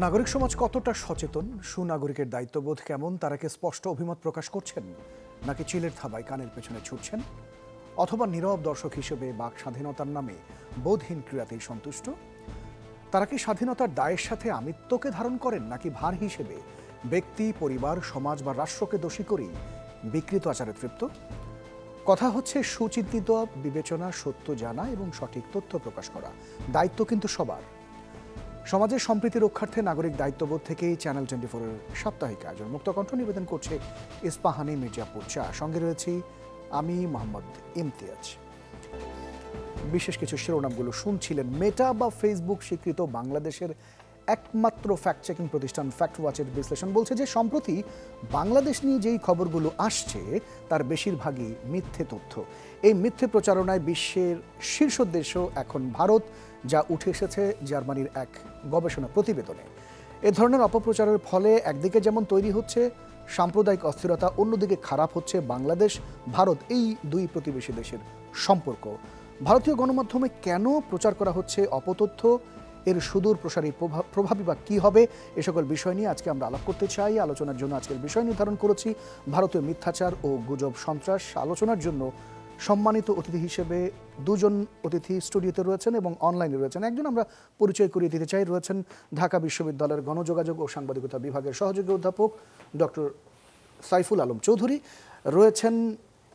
নাগরিক সমাজ কতটা সচেতন, সুনাগরিকের দায়িত্ববোধ কেমন, তারা কি স্পষ্ট অভিমত প্রকাশ করছেন, নাকি চিলের থাবায় কানের পেছনে ছুটছেন, অথবা নীরব দর্শক হিসেবে বাক স্বাধীনতার নামে বোধহীন ক্রিয়াতেই সন্তুষ্ট? তারা কি স্বাধীনতার দায়ের সাথে আমিত্বকে ধারণ করেন, নাকি ভার হিসেবে ব্যক্তি, পরিবার, সমাজ বা রাষ্ট্রকে দোষী করেই বিকৃত আচারে তৃপ্ত? কথা হচ্ছে সুচিন্তিত বিবেচনা, সত্য জানা এবং সঠিক তথ্য প্রকাশ করা। দায়িত্ব কিন্তু সবার। সমাজের সম্প্রীতি রক্ষার্থে নাগরিক দায়িত্ববোধ থেকেই চ্যানেল 24-এর সাপ্তাহিক আয়োজন মুক্তকণ্ঠ নিবেদন করছে ইস্পাহানি মির্জাপুর চা। সঙ্গে রয়েছি আমি মোহাম্মদ ইমতিয়াজ। বিশেষ কিছু শিরোনামগুলো শুনছিলেন। মেটা বা ফেসবুক স্বীকৃত বাংলাদেশের একমাত্র ফ্যাক্ট চেকিং প্রতিষ্ঠান ফ্যাক্ট ওয়াচের বিশ্লেষণ বলছে যে সম্প্রতি বাংলাদেশ নিয়ে যেই খবরগুলো আসছে তার বেশিরভাগই মিথ্যে তথ্য। এই মিথ্যে প্রচারণায় বিশ্বের শীর্ষ দেশও এখন ভারত, যা উঠে এসেছে জার্মানির এক গবেষণা প্রতিবেদনে। এ ধরনের অপপ্রচারের ফলে একদিকে যেমন তৈরি হচ্ছে সাম্প্রদায়িক অস্থিরতা, অন্যদিকে খারাপ হচ্ছে বাংলাদেশ ভারত এই দুই প্রতিবেশী দেশের সম্পর্ক। ভারতীয় গণমাধ্যমে কেন প্রচার করা হচ্ছে অপতথ্য, এর সুদূর প্রসারী প্রভাবই বা কী হবে, এ সকল বিষয় নিয়ে আজকে আমরা আলাপ করতে চাই। আলোচনার জন্য আজকের বিষয় নির্ধারণ করেছি ভারতীয় মিথ্যাচার ও গুজব সন্ত্রাস। আলোচনার জন্য সম্মানিত অতিথি হিসেবে দুজন অতিথি স্টুডিওতে রয়েছেন এবং অনলাইনে রয়েছেন। একজন আমরা পরিচয় করিয়ে দিতে চাই, রয়েছেন ঢাকা বিশ্ববিদ্যালয়ের গণযোগাযোগ ও সাংবাদিকতা বিভাগের সহযোগী অধ্যাপক ডক্টর সাইফুল আলম চৌধুরী, রয়েছেন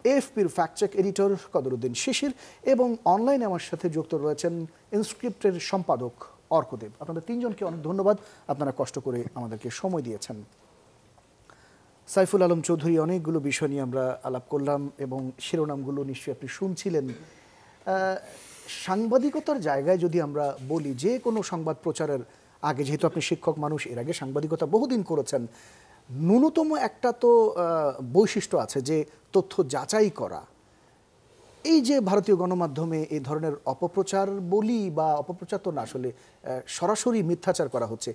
এএফপির ফ্যাক্ট চেক এডিটর কদরুদ্দিন শিশির, এবং অনলাইনে আমার সাথে যুক্ত রয়েছেন ইনস্ক্রিপ্টের সম্পাদক অর্কদেব। আপনাদের তিনজনকে অনেক ধন্যবাদ, আপনারা কষ্ট করে আমাদেরকে সময় দিয়েছেন। সাইফুল আলম চৌধুরী, অনেকগুলো বিষয় নিয়ে আমরা আলাপ করলাম এবং শিরোনামগুলো নিশ্চয়ই আপনি শুনছিলেন। সাংবাদিকতার জায়গায় যদি আমরা বলি, যে কোনো সংবাদ প্রচারের আগে, যেহেতু আপনি শিক্ষক মানুষ, এর আগে সাংবাদিকতা বহুদিন করেছেন, ন্যূনতম একটা তো বৈশিষ্ট্য আছে যে তথ্য যাচাই করা। এই যে ভারতীয় গণমাধ্যমে এই ধরনের অপপ্রচার বলি, বা অপপ্রচার তো না, আসলে সরাসরি মিথ্যাচার করা হচ্ছে,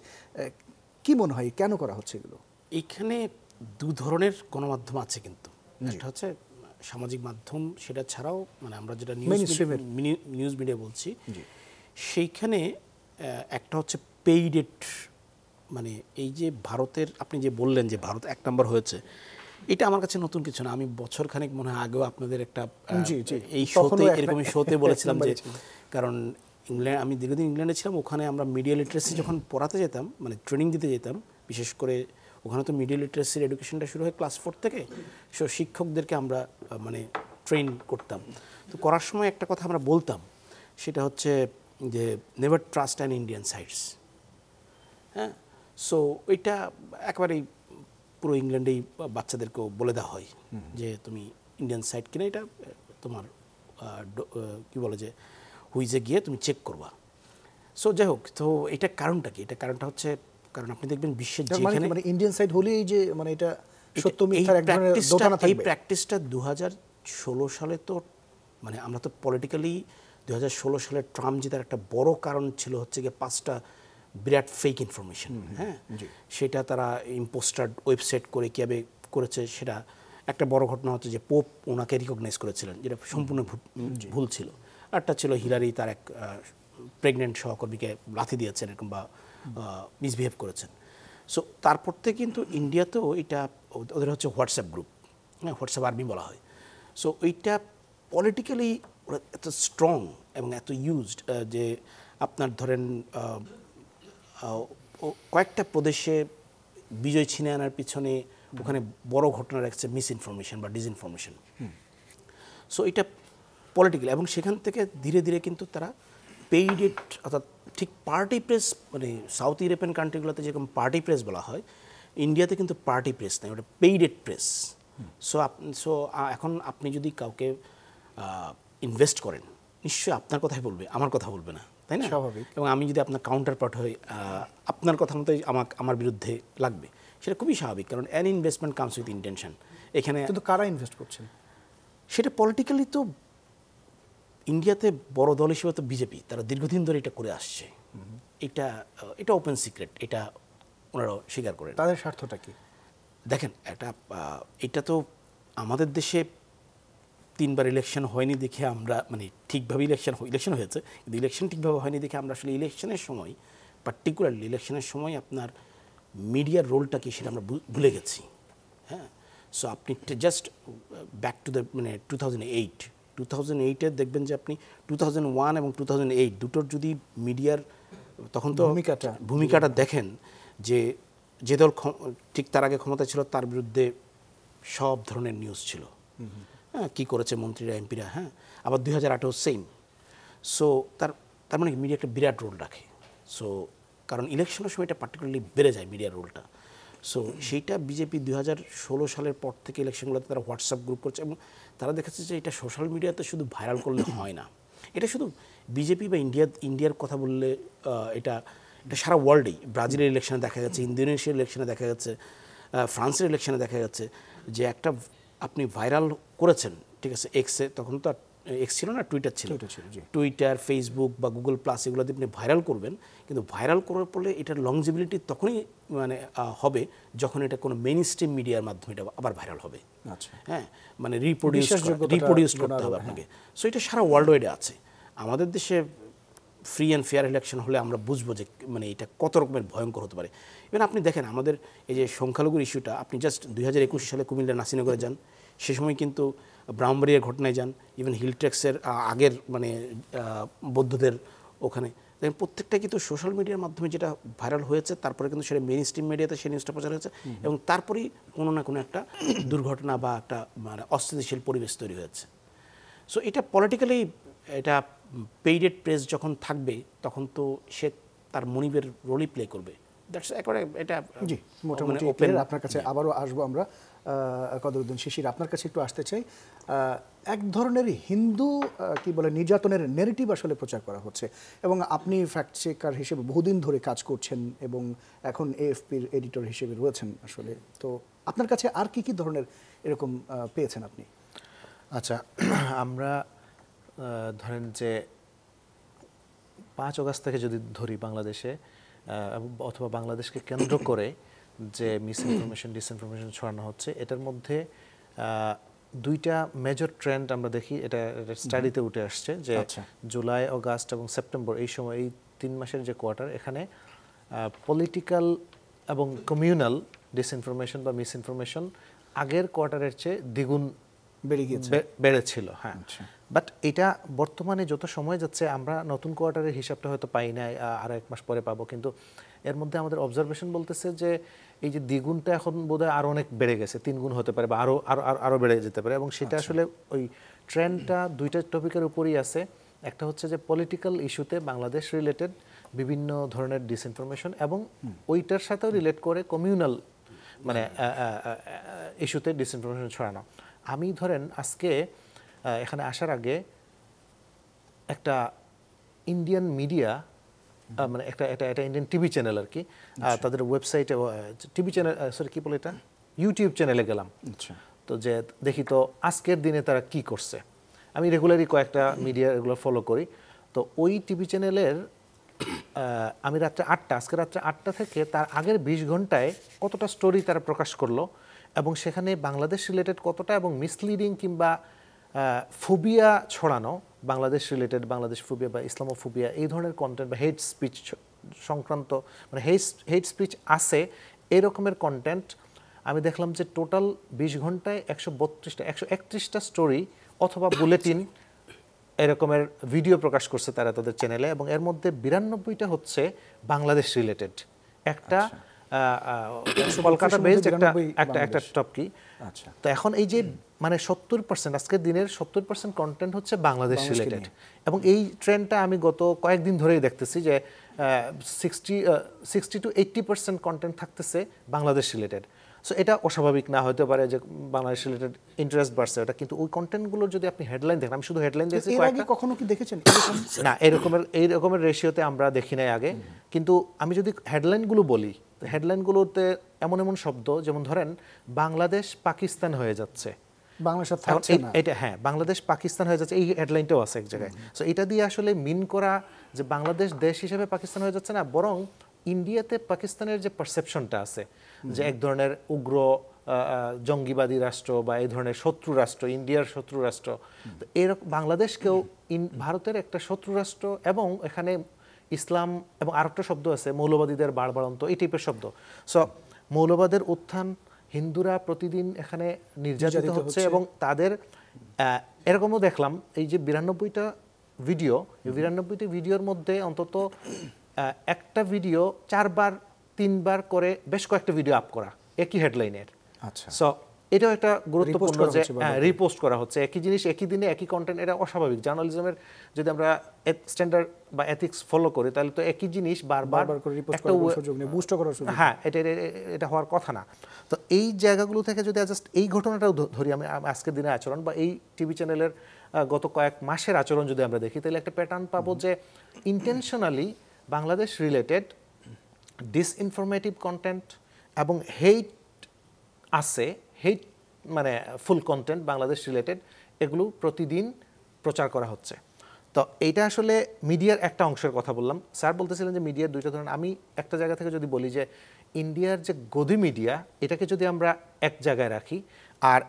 কি মনে হয় কেন করা হচ্ছে এগুলো? এখানে দু ধরনের গণমাধ্যম আছে, কিন্তু একটা হচ্ছে সামাজিক মাধ্যম, সেটা ছাড়াও মানে আমরা যেটা নিউজ মিডিয়া বলছি, সেইখানে একটা হচ্ছে পেইডেড, মানে এই যে ভারতের, আপনি যে বললেন যে ভারত এক নম্বর হয়েছে, এটা আমার কাছে নতুন কিছু না। আমি বছরখানেক মনে হয় আগেও আপনাদের একটা এই শোতে, এরকমই শোতে বলেছিলাম যে, কারণ ইংল্যান্ড, আমি দীর্ঘদিন ইংল্যান্ডে ছিলাম, ওখানে আমরা মিডিয়া লিটারেসি যখন পড়াতে যেতাম, মানে ট্রেনিং দিতে যেতাম, বিশেষ করে ওখানে তো মিডিয়া লিটারেসির এডুকেশনটা শুরু হয় ক্লাস 4 থেকে। সো শিক্ষকদেরকে আমরা মানে ট্রেন করতাম। তো করার সময় একটা কথা আমরা বলতাম, সেটা হচ্ছে যে never trust an Indian sites. হ্যাঁ, সো ওইটা একেবারেই পুরো ইংল্যান্ডেই বাচ্চাদেরকেও বলে দেওয়া হয় যে তুমি ইন্ডিয়ান সাইট কিনা এটা তোমার কি বলে যে হুইজে গিয়ে তুমি চেক করবা। সো যাই হোক, তো এটা কারণটা কি? এটা কারণটা হচ্ছে, কারণ আপনি দেখবেন বিশ্বের যেখানে মানে ইন্ডিয়ান সাইট হলেই যে মানে এটা সত্য মিথ্যার এক ধরনের দোটানা থাকবে। এই প্র্যাকটিসটা 2016 সালে তো, মানে আমরা তো পলিটিক্যালি 2016 সালে ট্রাম্প জেতার একটা বড় কারণ ছিল হচ্ছে গিয়ে 5টা বিরাট ফেক ইনফরমেশন। হ্যাঁ, সেটা তারা ইম্পোস্টার ওয়েবসাইট করে কীভাবে করেছে, সেটা একটা বড় ঘটনা হচ্ছে যে পোপ ওনাকে রিকগনাইজ করেছিলেন, যেটা সম্পূর্ণ ভুল ছিল। আরটা ছিল হিলারি তার এক প্রেগনেন্ট সহকর্মীকে লাথি দিয়েছেন এরকম, বা মিসবিহেভ করেছেন। সো তারপর থেকে কিন্তু ইন্ডিয়াতেও এটা, ওদের হচ্ছে হোয়াটসঅ্যাপ গ্রুপ, হ্যাঁ, হোয়াটসঅ্যাপ আর্মি বলা হয়। সো ওইটা পলিটিক্যালি ওরা এত স্ট্রং এবং এত ইউজড যে আপনার ধরেন কয়েকটা প্রদেশে বিজয় ছিনে আনার পিছনে ওখানে বড় ঘটনা রাখছে মিস ইনফরমেশন বা ডিসইনফরমেশন। সো এটা পলিটিক্যাল, এবং সেখান থেকে ধীরে ধীরে কিন্তু তারা পেইডেড, অর্থাৎ ঠিক পার্টি প্রেস, মানে সাউথ ইউরোপিয়ান কান্ট্রিগুলোতে যেরকম পার্টি প্রেস বলা হয়, ইন্ডিয়াতে কিন্তু পার্টি প্রেস নেই, ওটা পেইডেড প্রেস। সো এখন আপনি যদি কাউকে ইনভেস্ট করেন, নিশ্চয়ই আপনার কথাই বলবে, আমার কথা বলবে না, তাই না? স্বাভাবিক। এবং আমি যদি আপনার কাউন্টার পার্ট হই, আপনার কথা মতোই আমার বিরুদ্ধে লাগবে, সেটা খুবই স্বাভাবিক, কারণ an investment comes with intention. এখানে কিন্তু কারা ইনভেস্ট করছেন সেটা পলিটিক্যালি তো ইন্ডিয়াতে বড় দল হিসেবে তো বিজেপি, তারা দীর্ঘদিন ধরে এটা করে আসছে। এটা ওপেন সিক্রেট, এটা ওনারাও স্বীকার করেন। তাদের স্বার্থটা কি? দেখেন, এটা তো আমাদের দেশে 3বার ইলেকশন হয়নি দেখে আমরা, মানে ঠিকভাবে ইলেকশন হয়েছে, কিন্তু ইলেকশন ঠিকভাবে হয়নি দেখে আমরা আসলে ইলেকশনের সময় পার্টিকুলারলি ইলেকশনের সময় আপনার মিডিয়ার রোলটা কি সেটা আমরা ভুলে গেছি। হ্যাঁ, সো আপনি জাস্ট ব্যাক টু দ্য মানে 2008-এ দেখবেন যে আপনি 2001 এবং 2008 দুটোর যদি মিডিয়ার তখন তো ভূমিকাটা দেখেন যে দল ঠিক তার আগে ক্ষমতা ছিল তার বিরুদ্ধে সব ধরনের নিউজ ছিল। হ্যাঁ, কী করেছে মন্ত্রীরা এমপিরা, হ্যাঁ, আবার 2008-এও সেম। সো তার মানে মিডিয়া একটা বিরাট রোল রাখে। সো কারণ ইলেকশনের সময় এটা পার্টিকুলারলি বেড়ে যায় মিডিয়ার রোলটা। সো সেইটা বিজেপি 2016 সালের পর থেকে ইলেকশনগুলোতে তারা হোয়াটসঅ্যাপ গ্রুপ করছে এবং তারা দেখেছে যে এটা সোশ্যাল মিডিয়াতে শুধু ভাইরাল করলে হয় না, এটা শুধু বিজেপি বা ইন্ডিয়ার কথা বললে এটা সারা ওয়ার্ল্ডেই, ব্রাজিলের ইলেকশনে দেখা গেছে, ইন্দোনেশিয়ার ইলেকশনে দেখা গেছে, ফ্রান্সের ইলেকশনে দেখা যাচ্ছে যে একটা আপনি ভাইরাল করেছেন, ঠিক আছে, এক্সে, তখন তো এক্স ছিল না, টুইটার ছিল, টুইটার, ফেসবুক বা গুগল প্লাস এগুলোতে আপনি ভাইরাল করবেন, কিন্তু ভাইরাল করার ফলে এটার লংজিবিলিটি তখনই মানে হবে যখন এটা কোনো মেইন স্ট্রিম মিডিয়ার মাধ্যমে এটা আবার ভাইরাল হবে। আচ্ছা, হ্যাঁ, মানে রিপ্রোডিউস করতে হবে আপনাকে। সো এটা সারা ওয়ার্ল্ড ওয়াইডে আছে। আমাদের দেশে ফ্রি অ্যান্ড ফেয়ার ইলেকশন হলে আমরা বুঝবো যে মানে এটা কত রকমের ভয়ঙ্কর হতে পারে। ইভেন আপনি দেখেন আমাদের এই যে সংখ্যালঘুর ইস্যুটা, আপনি জাস্ট 2021 সালে কুমিল্লা নাসিনগরে যান, সে সময় কিন্তু ব্রাহ্মণবাড়িয়ার ঘটনায় যান, ইভেন হিলট্রেক্সের আগের মানে বৌদ্ধদের ওখানে দেখেন, প্রত্যেকটা কিন্তু সোশ্যাল মিডিয়ার মাধ্যমে যেটা ভাইরাল হয়েছে, তারপরে কিন্তু সেটা মেইন স্ট্রিম মিডিয়াতে সেই নিউজটা প্রচার হয়েছে এবং তারপরেই কোনো না কোনো একটা দুর্ঘটনা বা একটা মানে অস্থিতিশীল পরিবেশ তৈরি হয়েছে। সো এটা পলিটিক্যালি এটা পেইডেড প্রেস যখন থাকবে তখন তো সে তার মনিবের রোলই প্লে করবে। দ্যাটস একেবারে এটা জি মোটামুটি ওপেন। আপনার কাছে আবারও আসবো আমরা। কদরুদ্দিন শিশির, আপনার কাছে একটু আসতে চাই। এক ধরনের হিন্দু কি বলে নির্যাতনের নেগেটিভ আসলে প্রচার করা হচ্ছে এবং আপনি ফ্যাক্ট চেকার হিসেবে বহুদিন ধরে কাজ করছেন এবং এখন এএফপির এডিটর হিসেবে রয়েছেন আসলে, তো আপনার কাছে আর কি কি ধরনের এরকম পেয়েছেন আপনি? আচ্ছা, আমরা ধরেন যে 5 আগস্ট থেকে যদি ধরি বাংলাদেশে অথবা বাংলাদেশকে কেন্দ্র করে যে মিস ইনফরমেশন ডিসইনফরমেশন ছড়ানো হচ্ছে, এটার মধ্যে দুইটা মেজর ট্রেন্ড আমরা দেখি। এটা স্টাডিতে উঠে আসছে যে জুলাই, অগাস্ট এবং সেপ্টেম্বর, এই সময় এই 3 মাসের যে কোয়ার্টার, এখানে পলিটিক্যাল এবং কমিউনাল ডিসইনফরমেশন বা মিস ইনফরমেশন আগের কোয়ার্টারের চেয়ে দ্বিগুণ বেড়েছিল। হ্যাঁ, বাট এটা বর্তমানে যত সময় যাচ্ছে আমরা নতুন কোয়ার্টারের হিসাবটা হয়তো পাই না, আর 1 মাস পরে পাবো, কিন্তু এর মধ্যে আমাদের অবজারভেশন বলতেছে যে এই যে দ্বিগুণটা এখন বোধহয় আরও অনেক বেড়ে গেছে, 3 গুণ হতে পারে বা আরও বেড়ে যেতে পারে। এবং সেটা আসলে ওই ট্রেন্ডটা দুইটা টপিকের উপরই আছে। একটা হচ্ছে যে পলিটিক্যাল ইস্যুতে বাংলাদেশ রিলেটেড বিভিন্ন ধরনের ডিসইনফরমেশন এবং ওইটার সাথেও রিলেট করে কমিউনাল মানে ইস্যুতে ডিসইনফরমেশন ছড়ানো। আমি ধরেন আজকে এখানে আসার আগে একটা ইন্ডিয়ান মিডিয়া মানে একটা ইন্ডিয়ান টিভি চ্যানেল আর কি, তাদের ওয়েবসাইটে টিভি চ্যানেল সরি কি বলে এটা ইউটিউব চ্যানেলে গেলাম। তো যে দেখি তো আজকের দিনে তারা কি করছে। আমি রেগুলারই কয়েকটা মিডিয়া রেগুলার ফলো করি। তো ওই টিভি চ্যানেলের আমি আজকে রাত্রে 8টা থেকে তার আগের 20 ঘন্টায় কতটা স্টোরি তারা প্রকাশ করলো এবং সেখানে বাংলাদেশ রিলেটেড কতটা এবং মিসলিডিং কিংবা ফোবিয়া ছড়ানো, বাংলাদেশ রিলেটেড, বাংলাদেশ ফোবিয়া বা ইসলামোফোবিয়া এই ধরনের কন্টেন্ট বা হেট স্পিচ সংক্রান্ত মানে হেট স্পিচ আছে এই রকমের কন্টেন্ট আমি দেখলাম যে টোটাল 20 ঘন্টায় 131টা স্টোরি অথবা বুলেটিন এরকমের ভিডিও প্রকাশ করছে তারা তাদের চ্যানেলে এবং এর মধ্যে 92টা হচ্ছে বাংলাদেশ রিলেটেড। একটা কলকাতা বেসড একটা টপকি। তো এখন এই যে মানে 70% আজকের দিনের 70% কন্টেন্ট হচ্ছে বাংলাদেশ রিলেটেড এবং এই ট্রেন্ডটা আমি গত কয়েকদিন ধরেই দেখতেছি যে 60 to 80% কন্টেন্ট থাকতেছে বাংলাদেশ রিলেটেড। সো এটা অস্বাভাবিক না হতে পারে যে বাংলাদেশ রিলেটেড ইন্টারেস্ট বাড়ছে এটা, কিন্তু ওই কন্টেন্টগুলোর যদি আপনি হেডলাইন দেখেন, আমি শুধু হেডলাইন দেখেছি, কখনো কি দেখেছেন না এই রকমের রেশিওতে আমরা দেখি নাই আগে। কিন্তু আমি যদি হেডলাইনগুলো বলি, হেডলাইনগুলোতে এমন শব্দ যেমন ধরেন বাংলাদেশ পাকিস্তান হয়ে যাচ্ছে, এটা হ্যাঁ বাংলাদেশ পাকিস্তান হয়ে যাচ্ছে, এই হেডলাইনটাও আছে এক জায়গায়। সো এটা দিয়ে আসলে মিন করা যে বাংলাদেশ দেশ হিসেবে পাকিস্তান হয়ে যাচ্ছে না, বরং ইন্ডিয়াতে পাকিস্তানের যে পারসেপশনটা আছে যে এক ধরনের উগ্র জঙ্গিবাদী রাষ্ট্র বা এই ধরনের শত্রু রাষ্ট্র, ইন্ডিয়ার শত্রু রাষ্ট্র, এরকম বাংলাদেশকেও ভারতের একটা শত্রু রাষ্ট্র এবং এখানে ইসলাম এবং আরেকটা শব্দ আছে মৌলবাদীদের বাড়বাড়ন্ত, এই টাইপের শব্দ। সো মৌলবাদের উত্থান, হিন্দুরা প্রতিদিন এখানে নির্যাতিত হচ্ছে এবং তাদের এরকমও দেখলাম এই যে 92টা ভিডিও, এই 92টি ভিডিওর মধ্যে অন্তত একটা ভিডিও 4বার 3বার করে বেশ কয়েকটা ভিডিও আপ করা একই হেডলাইনের। আচ্ছা, সো এটাও একটা গুরুত্বপূর্ণ যে রিপোস্ট করা হচ্ছে একই জিনিস একই দিনে একই কন্টেন্ট। এটা অস্বাভাবিক। জার্নালিজমের যদি আমরা স্ট্যান্ডার্ড বা এথিক্স ফলো করি তাহলে তো একই জিনিস বারবার একটা হ্যাঁ এটা হওয়ার কথা না। তো এই জায়গাগুলো থেকে যদি জাস্ট এই ঘটনাটাও ধরি, আমি আজকের দিনের আচরণ বা এই টিভি চ্যানেলের গত কয়েক মাসের আচরণ যদি আমরা দেখি, তাহলে একটা প্যাটার্ন পাবো যে ইন্টেনশনালি বাংলাদেশ রিলেটেড ডিসইনফরমেটিভ কন্টেন্ট এবং হেইট আছে, হেইট মানে ফুল কন্টেন্ট বাংলাদেশ রিলেটেড, এগুলো প্রতিদিন প্রচার করা হচ্ছে। তো এইটা আসলে মিডিয়ার একটা অংশের কথা বললাম। স্যার বলতেছিলেন যে মিডিয়ার দুইটা ধরনের। আমি একটা জায়গা থেকে যদি বলি যে ইন্ডিয়ার যে গদি মিডিয়া, এটাকে যদি আমরা এক জায়গায় রাখি, আর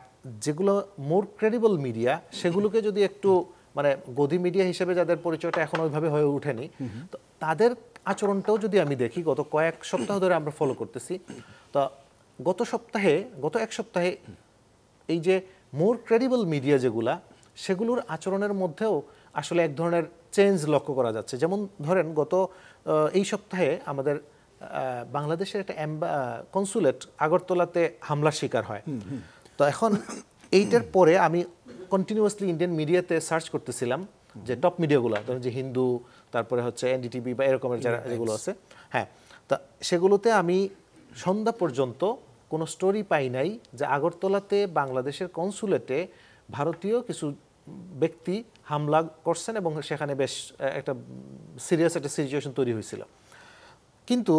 যেগুলো মোর ক্রেডিবল মিডিয়া সেগুলোকে যদি একটু মানে গদি মিডিয়া হিসেবে যাদের পরিচয়টা এখন ওইভাবে হয়ে ওঠেনি, তো তাদের আচরণটাও যদি আমি দেখি, গত কয়েক সপ্তাহ ধরে আমরা ফলো করতেছি। তো গত এক সপ্তাহে এই যে মোর ক্রেডিবল মিডিয়া যেগুলা, সেগুলোর আচরণের মধ্যেও আসলে এক ধরনের চেঞ্জ লক্ষ্য করা যাচ্ছে। যেমন ধরেন গত এই সপ্তাহে আমাদের বাংলাদেশের একটা কনসুলেট আগরতলাতে হামলার শিকার হয়। তো এখন এইটার পরে আমি কন্টিনিউয়াসলি ইন্ডিয়ান মিডিয়াতে সার্চ করতেছিলাম যে টপ মিডিয়াগুলো, ধরেন যে হিন্দু, তারপরে হচ্ছে এনডিটিভি বা এরকমের যারা যেগুলো আছে, হ্যাঁ, তা সেগুলোতে আমি সন্ধ্যা পর্যন্ত কোনো স্টোরি পাই নাই যে আগরতলাতে বাংলাদেশের কনসুলেটে ভারতীয় কিছু ব্যক্তি হামলা করছেন এবং সেখানে বেশ একটা সিরিয়াস একটা সিচুয়েশন তৈরি হয়েছিল। কিন্তু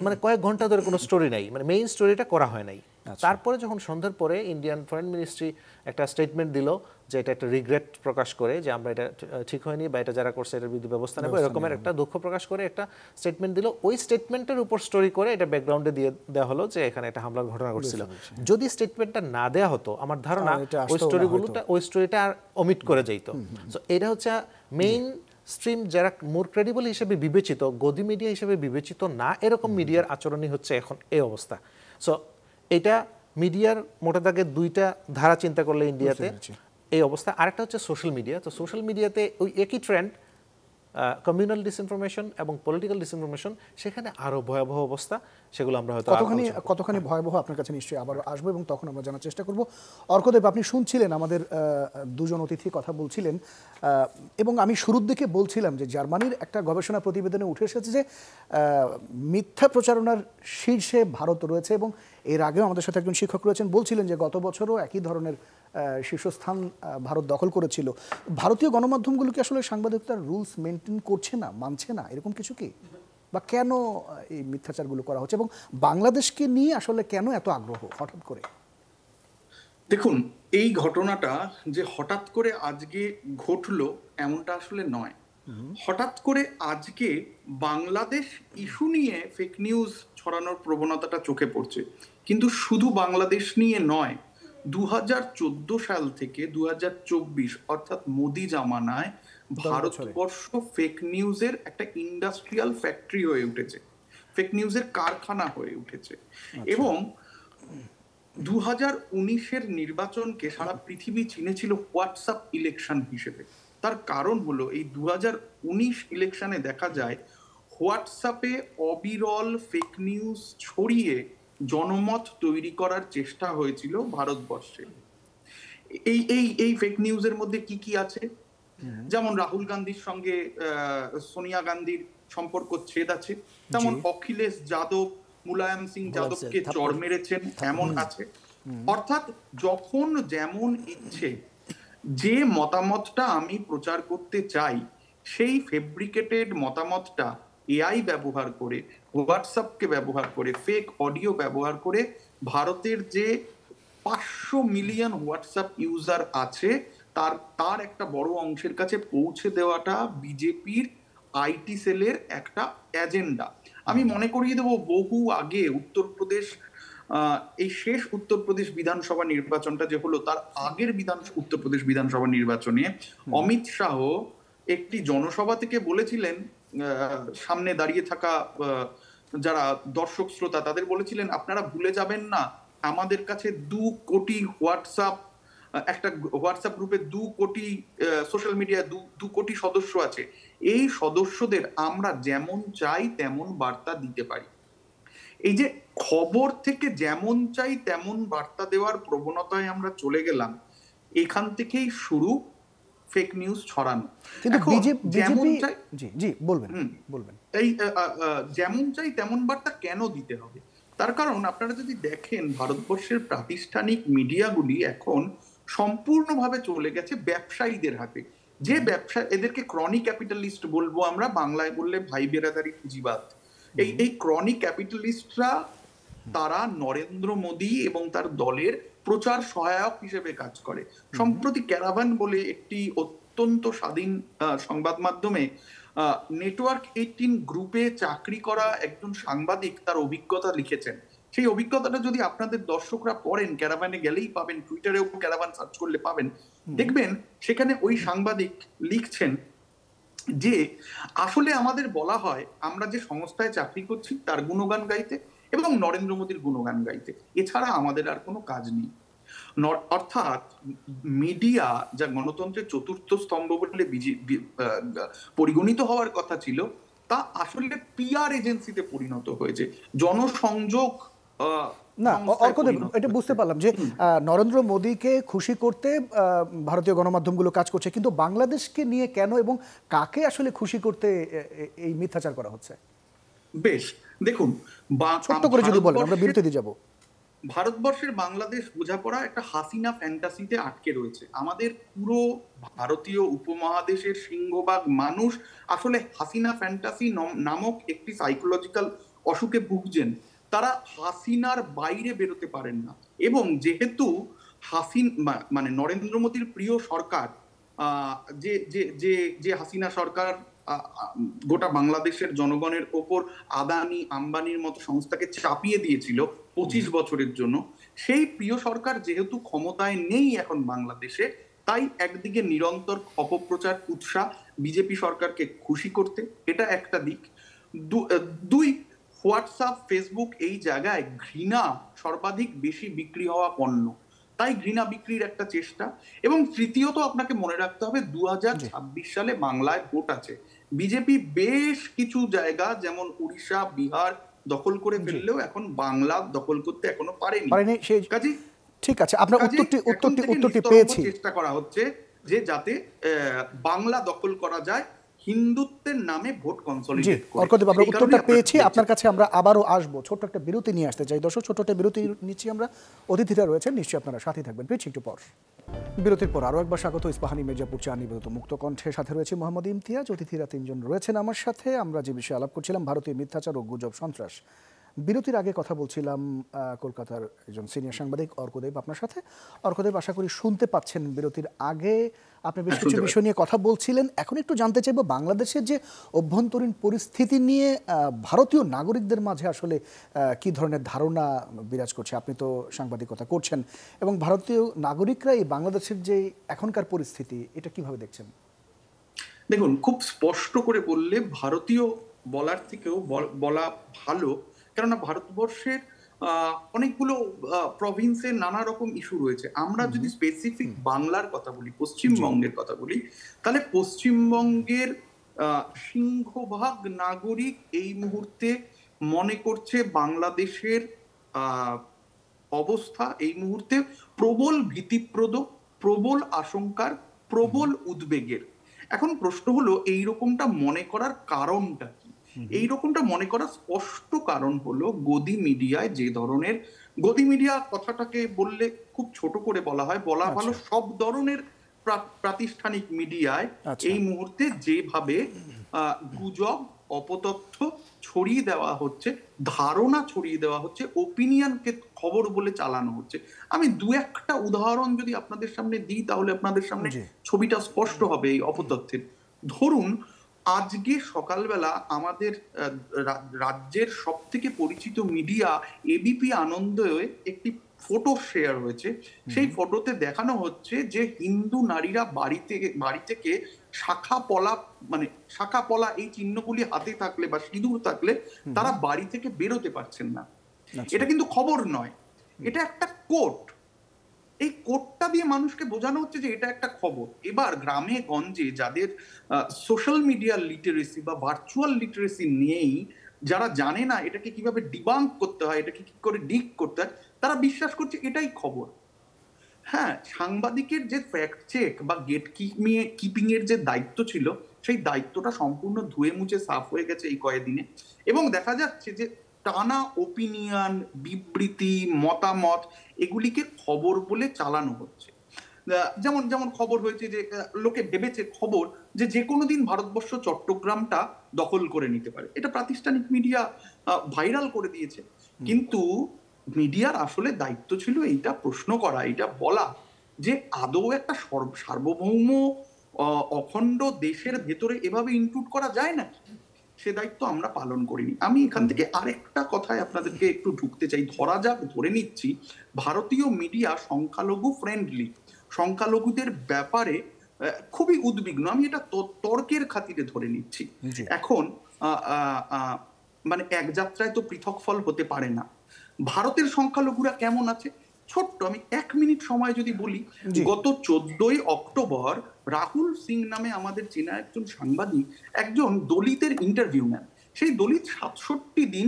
মানে কয়েক ঘন্টা ধরে কোনো স্টোরি নাই, মানে মেইন স্টোরিটা করা হয় নাই। তারপরে যখন সন্ধ্যার পরে ইন্ডিয়ান ফরেন মিনিস্ট্রি একটা স্টেটমেন্ট দিল যে এটা একটা রিগ্রেট প্রকাশ করে যে আমরা এটা ঠিক হয়নি বা এটা যারা করছে এটার বিরুদ্ধে ব্যবস্থা নেব, এরকমের একটা দুঃখ প্রকাশ করে একটা স্টেটমেন্ট দিল। ওই স্টেটমেন্টের উপর স্টোরি করে এটা ব্যাকগ্রাউন্ডে দিয়ে দেওয়া হলো যে এখানে একটা হামলার ঘটনা ঘটছিল। যদি স্টেটমেন্টটা না দেওয়া হতো, আমার ধারণা ওই স্টোরিটা আর অমিট করে যেত। সো এটা হচ্ছে মেইন স্ট্রিম যারা মোর ক্রেডিবল হিসেবে বিবেচিত, গদি মিডিয়া হিসেবে বিবেচিত না, এরকম মিডিয়ার আচরণই হচ্ছে এখন এই অবস্থা। সো এটা মিডিয়ার মোটা দাগে দুইটা ধারা চিন্তা করলে ইন্ডিয়াতে এই অবস্থা। আরেকটা হচ্ছে সোশ্যাল মিডিয়া। তো সোশ্যাল মিডিয়াতে ওই একই ট্রেন্ড, কমিউনাল ডিসইনফরমেশন এবং পলিটিক্যাল ডিসইনফরমেশন, সেখানে আরো ভয়াবহ অবস্থা। সেগুলো আমরা হয়তো কতখানি ভয়াবহ আপনার কাছে নিশ্চয়ই আবার আসবো এবং তখন আমরা জানার চেষ্টা করব। অর্কদেব, আপনি শুনছিলেন আমাদের দুজন অতিথি কথা বলছিলেন এবং আমি শুরুর দিকে বলছিলাম যে জার্মানির একটা গবেষণা প্রতিবেদনে উঠে এসেছে যে মিথ্যা প্রচারণার শীর্ষে ভারত রয়েছে এবং এর আগেও আমাদের সাথে একজন শিক্ষক রয়েছেন, বলছিলেন যে গত বছরও একই ধরনের শীর্ষস্থান ভারত দখল করেছিল। ভারতীয় গণমাধ্যমগুলো কি আসলে সাংবাদিকতার রুলস মেনটেন করছে না, মানছে না, এরকম কিছু কি? বা কেন এই মিথ্যাচারগুলো করা হচ্ছে এবং বাংলাদেশকে নিয়ে আসলে কেন এত আগ্রহ হঠাৎ করে? দেখুন, এই ঘটনাটা যে হঠাৎ করে আজকে ঘটলো এমনটা আসলে নয়। হঠাৎ করে আজকে বাংলাদেশ ইস্যু নিয়ে ফেক নিউজ ছড়ানোর প্রবণতাটা চোখে পড়ছে। কিন্তু শুধু বাংলাদেশ নিয়ে নয়, 2014 সাল থেকে 2024 অর্থাৎ মোদি জামানায় ভারতবর্ষ ফেক নিউজের একটা ইন্ডাস্ট্রিয়াল ফ্যাক্টরি হয়ে উঠেছে, ফেক নিউজের কারখানা হয়ে উঠেছে। এবং 2019-এর নির্বাচনকে সারা পৃথিবী চিনেছিল হোয়াটসঅ্যাপ ইলেকশন হিসেবে। তার কারণ হলো এই 2019 ইলেকশনে দেখা যায় হোয়াটসঅ্যাপে অবিরল ফেক নিউজ ছড়িয়ে জনমত তৈরি করার চেষ্টা হয়েছিল ভারতবর্ষে। এই ফেক নিউজের মধ্যে কি কি আছে? যেমন রাহুল গান্ধীর সঙ্গে সোনিয়া গান্ধীর সম্পর্ক ছেদ আছে, তেমন অখিলেশ যাদব মুলায়ম সিং যাদবকে চড় মেরেছেন এমন আছে। অর্থাৎ যখন যেমন ইচ্ছে যে মতামতটা আমি প্রচার করতে চাই, সেই ফেব্রিকেটেড মতামতটা এআই ব্যবহার করে, হোয়াটসঅ্যাপকে ব্যবহার করে, ফেক অডিও ব্যবহার করে ভারতের যে 500 মিলিয়ন হোয়াটসঅ্যাপ ইউজার আছে তার একটা বড় অংশের কাছে পৌঁছে দেওয়াটা বিজেপির আইটি সেলের একটা এজেন্ডা। আমি মনে করিয়ে দেবো, বহু আগে উত্তরপ্রদেশ, এই শেষ উত্তরপ্রদেশ বিধানসভা নির্বাচনটা যে হলো, তার আগের উত্তরপ্রদেশ বিধানসভা নির্বাচনে অমিত শাহ একটি জনসভা থেকে বলেছিলেন, সামনে দাঁড়িয়ে থাকা যারা দর্শক শ্রোতা তাদের বলেছিলেন, আপনারা ভুলে যাবেন না আমাদের কাছে 2 কোটি একটা হোয়াটসঅ্যাপ গ্রুপে 2 কোটি, সোশ্যাল মিডিয়া 2 কোটি সদস্য আছে। এই সদস্যদের আমরা যেমন চাই তেমন বার্তা দিতে পারি। এই যে খবর থেকে যেমন চাই তেমন বার্তা দেওয়ার প্রবণতায় আমরা চলে গেলাম, এখান থেকেই শুরু ফেক নিউজ ছড়ানো। কিন্তু যেমন বিজেপি চাই, জি বলবেন এই যেমন চাই তেমন বার্তা কেন দিতে হবে? তার কারণ আপনারা যদি দেখেন, ভারতবর্ষের প্রাতিষ্ঠানিক মিডিয়াগুলি এখন সম্পূর্ণভাবে চলে গেছে ব্যবসায়ীদের হাতে। যে ব্যবসা, এদেরকে ক্রনিক ক্যাপিটালিস্ট বলবো আমরা, বাংলায় বললে ভাই বেরাদারি পুঁজিবাদ। এই ক্রনিক ক্যাপিটালিস্টরা, তারা নরেন্দ্র মোদী এবং তার দলের প্রচার সহায়ক হিসেবে কাজ করে। সম্প্রতি ক্যারাভান বলে একটি অত্যন্ত স্বাধীন সংবাদ মাধ্যমে নেটওয়ার্ক 18 গ্রুপে চাকরি করা একজন সাংবাদিক তার অভিজ্ঞতা লিখেছেন। সেই অভিজ্ঞতাটা যদি আপনাদের দর্শকরা পড়েন, ক্যারাভানে গেলেই পাবেন, টুইটারেও ক্যারাভান সার্চ করলে পাবেন, দেখবেন সেখানে ওই সাংবাদিক লিখছেন যে আসলে আমাদের বলা হয় আমরা যে সংস্থায় চাকরি করছি তার গুণগান গাইতে এবং নরেন্দ্র মোদীর গুণগান গাইতে, এছাড়া আমাদের আর কোনো কাজ নেই। অর্থাৎ মিডিয়া, যা গণতন্ত্রের চতুর্থ স্তম্ভ বলে পরিগণিত হওয়ার কথা ছিল, তা আসলে পিআর এজেন্সিতে পরিণত হয়েছে, জনসংযোগ। না অর্কদেব, এটা বুঝতে পারলাম যে নরেন্দ্র মোদীকে খুশি করতে ভারতীয় গণমাধ্যমগুলো কাজ করছে, কিন্তু বাংলাদেশকে নিয়ে কেন এবং কাকে আসলে খুশি করতে এই মিথ্যাচার করা হচ্ছে? বেশ, দেখুন, ছোট্ট করে যদি বলেন, আমরা বিরতিতে যাব। ভারতবর্ষের বাংলাদেশ বোঝাপড়া একটা হাসিনা ফ্যান্টাসিতে আটকে রয়েছে। আমাদের পুরো ভারতীয় উপমহাদেশের সিংহভাগ মানুষ আসলে হাসিনা ফ্যান্টাসি নামক একটি সাইকোলজিক্যাল অসুখে ভুগছেন। তারা হাসিনার বাইরে বেরোতে পারেন না, এবং যেহেতু মানে নরেন্দ্র মোদীর প্রিয় সরকার, যে যে যে যে হাসিনা সরকার গোটা বাংলাদেশের জনগণের ওপর আদানি আম্বানির মতো সংস্থাকে চাপিয়ে দিয়েছিল 25 বছরের জন্য, সেই প্রিয় সরকার যেহেতু ক্ষমতায় নেই এখন বাংলাদেশে, তাই একদিকে নিরন্তর অপপ্রচার উৎসাহ বিজেপি সরকারকে খুশি করতে, এটা একটা দিক। দুই, হোয়াটসঅ্যাপ ফেসবুক এই জায়গায় ঘৃণা সর্বাধিক বেশি বিক্রি হওয়া পণ্য, তাই ঘৃণা বিক্রির একটা চেষ্টা। এবং তৃতীয়ত আপনাকে মনে রাখতে হবে 2026 সালে বাংলায় ভোট আছে। বিজেপি বেশ কিছু জায়গা যেমন উড়িষ্যা, বিহার দখল করে ফেললেও এখন বাংলা দখল করতে এখনো পারেনি। কাজে ঠিক আছে, আপনার উত্তরটি পেয়েছি। চেষ্টা করা হচ্ছে যে যাতে বাংলা দখল করা যায় হিন্দুত্বের নামে ভোট কনসলিডেট করে। অর্কদেব, আমরা উত্তরটা পেয়েছি। আপনার কাছে আমরা আবারও আসবো, ছোট্ট একটা বিরতি নিয়ে আসতে চাই। দর্শক, ছোট্ট একটা বিরতি নিচ্ছি আমরা। অতিথিরা রয়েছেন, নিশ্চয়ই আপনারা সাথে থাকবেন। পেয়েছি একটু পর। বিরতির পর আরও একবার স্বাগত ইস্পাহানি মির্জাপুর চা নিবেদিত মুক্ত কণ্ঠে। সাথে রয়েছে মোহাম্মদ ইমতিয়াজ। অতিথিরা 3 জন রয়েছেন আমার সাথে। আমরা যে বিষয়ে আলাপ করছিলাম, ভারতীয় মিথ্যাচার ও গুজব সন্ত্রাস। বিরতির আগে কথা বলছিলাম কলকাতার একজন সিনিয়র সাংবাদিক অর্কদেব আপনার সাথে। অর্কদেব, আশা করি শুনতে পাচ্ছেন। বিরতির আগে আপনি বেশ কিছু বিষয় নিয়ে কথা বলছিলেন। এখন একটু জানতে চাইব, বাংলাদেশের যে অভ্যন্তরীণ পরিস্থিতি নিয়ে ভারতীয় নাগরিকদের মাঝে আসলে কি ধরনের ধারণা বিরাজ করছে? আপনি তো সাংবাদিকতা করছেন, এবং ভারতীয় নাগরিকরা এই বাংলাদেশের যে এখনকার পরিস্থিতি, এটা কিভাবে দেখছেন? দেখুন, খুব স্পষ্ট করে বললে ভারতীয় বলার থেকেও বলা ভালো, কেননা ভারতবর্ষের অনেকগুলো প্রভিন্সে নানা রকম ইস্যু রয়েছে। আমরা যদি স্পেসিফিক বাংলার কথা বলি, পশ্চিমবঙ্গের কথা বলি, তাহলে পশ্চিমবঙ্গের সিংহভাগ নাগরিক এই মুহূর্তে মনে করছে বাংলাদেশের অবস্থা এই মুহূর্তে প্রবল ভীতিপ্রদ, প্রবল আশঙ্কার, প্রবল উদ্বেগের। এখন প্রশ্ন হলো, এইরকমটা মনে করার কারণটা কি? এইরকমটা মনে করার স্পষ্ট কারণ হলো গদি মিডিয়ায় যে ধরনের, গদি মিডিয়া কথাটাকে বললে খুব ছোট করে বলা হয়, বলা ভালো সব ধরনের প্রাতিষ্ঠানিক মিডিয়ায় এই মুহূর্তে যেভাবে গুজব, অপতথ্য ছড়িয়ে দেওয়া হচ্ছে, ধারণা ছড়িয়ে দেওয়া হচ্ছে, ওপিনিয়নকে খবর বলে চালানো হচ্ছে। আমি 2-1টা উদাহরণ যদি আপনাদের সামনে দিই, তাহলে আপনাদের সামনে ছবিটা স্পষ্ট হবে এই অপতথ্যের। ধরুন, আজকে সকালবেলা আমাদের রাজ্যের সব থেকে পরিচিত মিডিয়া এবিপি আনন্দে একটি ফটো শেয়ার হয়েছে, সেই ফটোতে দেখানো হচ্ছে যে হিন্দু নারীরা বাড়ি থেকে শাখা পলা এই চিহ্নগুলি হাতে থাকলে বা সিঁদুর থাকলে তারা বাড়ি থেকে বেরোতে পারছেন না। এটা কিন্তু খবর নয়, এটা একটা কোট। এই কোটটা দিয়ে মানুষকে বোঝানো হচ্ছে যে এটা একটা খবর। এবার গ্রামে গঞ্জে যাদের সোশ্যাল মিডিয়া লিটারেসি বা ভার্চুয়াল লিটারেসি নেই, যারা জানে না এটাকে কিভাবে ডিবাঙ্ক করতে হয়, এটাকে কি করে ডিক করতে হয়, তারা বিশ্বাস করছে এটাই খবর। হ্যাঁ, সাংবাদিকের যে ফ্যাক্ট চেক বা গেট কিপিং এর যে দায়িত্ব ছিল, সেই দায়িত্বটা সম্পূর্ণ ধুয়ে মুছে সাফ হয়ে গেছে এই কয়েকদিনে। এবং দেখা যাচ্ছে যে টানা ওপিনিয়ন, বিবৃতি, মতামত এগুলিকে খবর বলে চালানো হচ্ছে। যেমন যেমন খবর হয়েছে যে লোকে ভেবেছে খবর যে কোনো দিন ভারতবর্ষ চট্টগ্রামটা দখল করে নিতে পারে, এটা প্রাতিষ্ঠানিক মিডিয়া ভাইরাল করে দিয়েছে। কিন্তু মিডিয়ার আসলে দায়িত্ব ছিল এইটা প্রশ্ন করা, এইটা বলা যে আদৌ একটা সার্বভৌম অখণ্ড দেশের ভেতরে এভাবে ইনক্লুড করা যায় নাকি। সে দায়িত্ব আমরা পালন করিনি। আমি এখান থেকে আরেকটা কথায় আপনাদেরকে একটু ঢুকতে চাই। ধরে নিচ্ছি ভারতীয় মিডিয়া সংখ্যালঘু ফ্রেন্ডলি, সংখ্যালঘুদের ব্যাপারে খুবই উদ্বিগ্ন, আমি এটা তর্কের খাতিরে ধরে নিচ্ছি। এখন মানে এক যাত্রায় তো পৃথক ফল হতে পারে না। ভারতের সংখ্যালঘুরা কেমন আছে ছোট্ট আমি 1 মিনিট সময় যদি বলি, গত 14ই অক্টোবর রাহুল সিং নামে আমাদের চেনা একজন সাংবাদিক একজন দলিতের ইন্টারভিউ নেন। সেই দলিত 67 দিন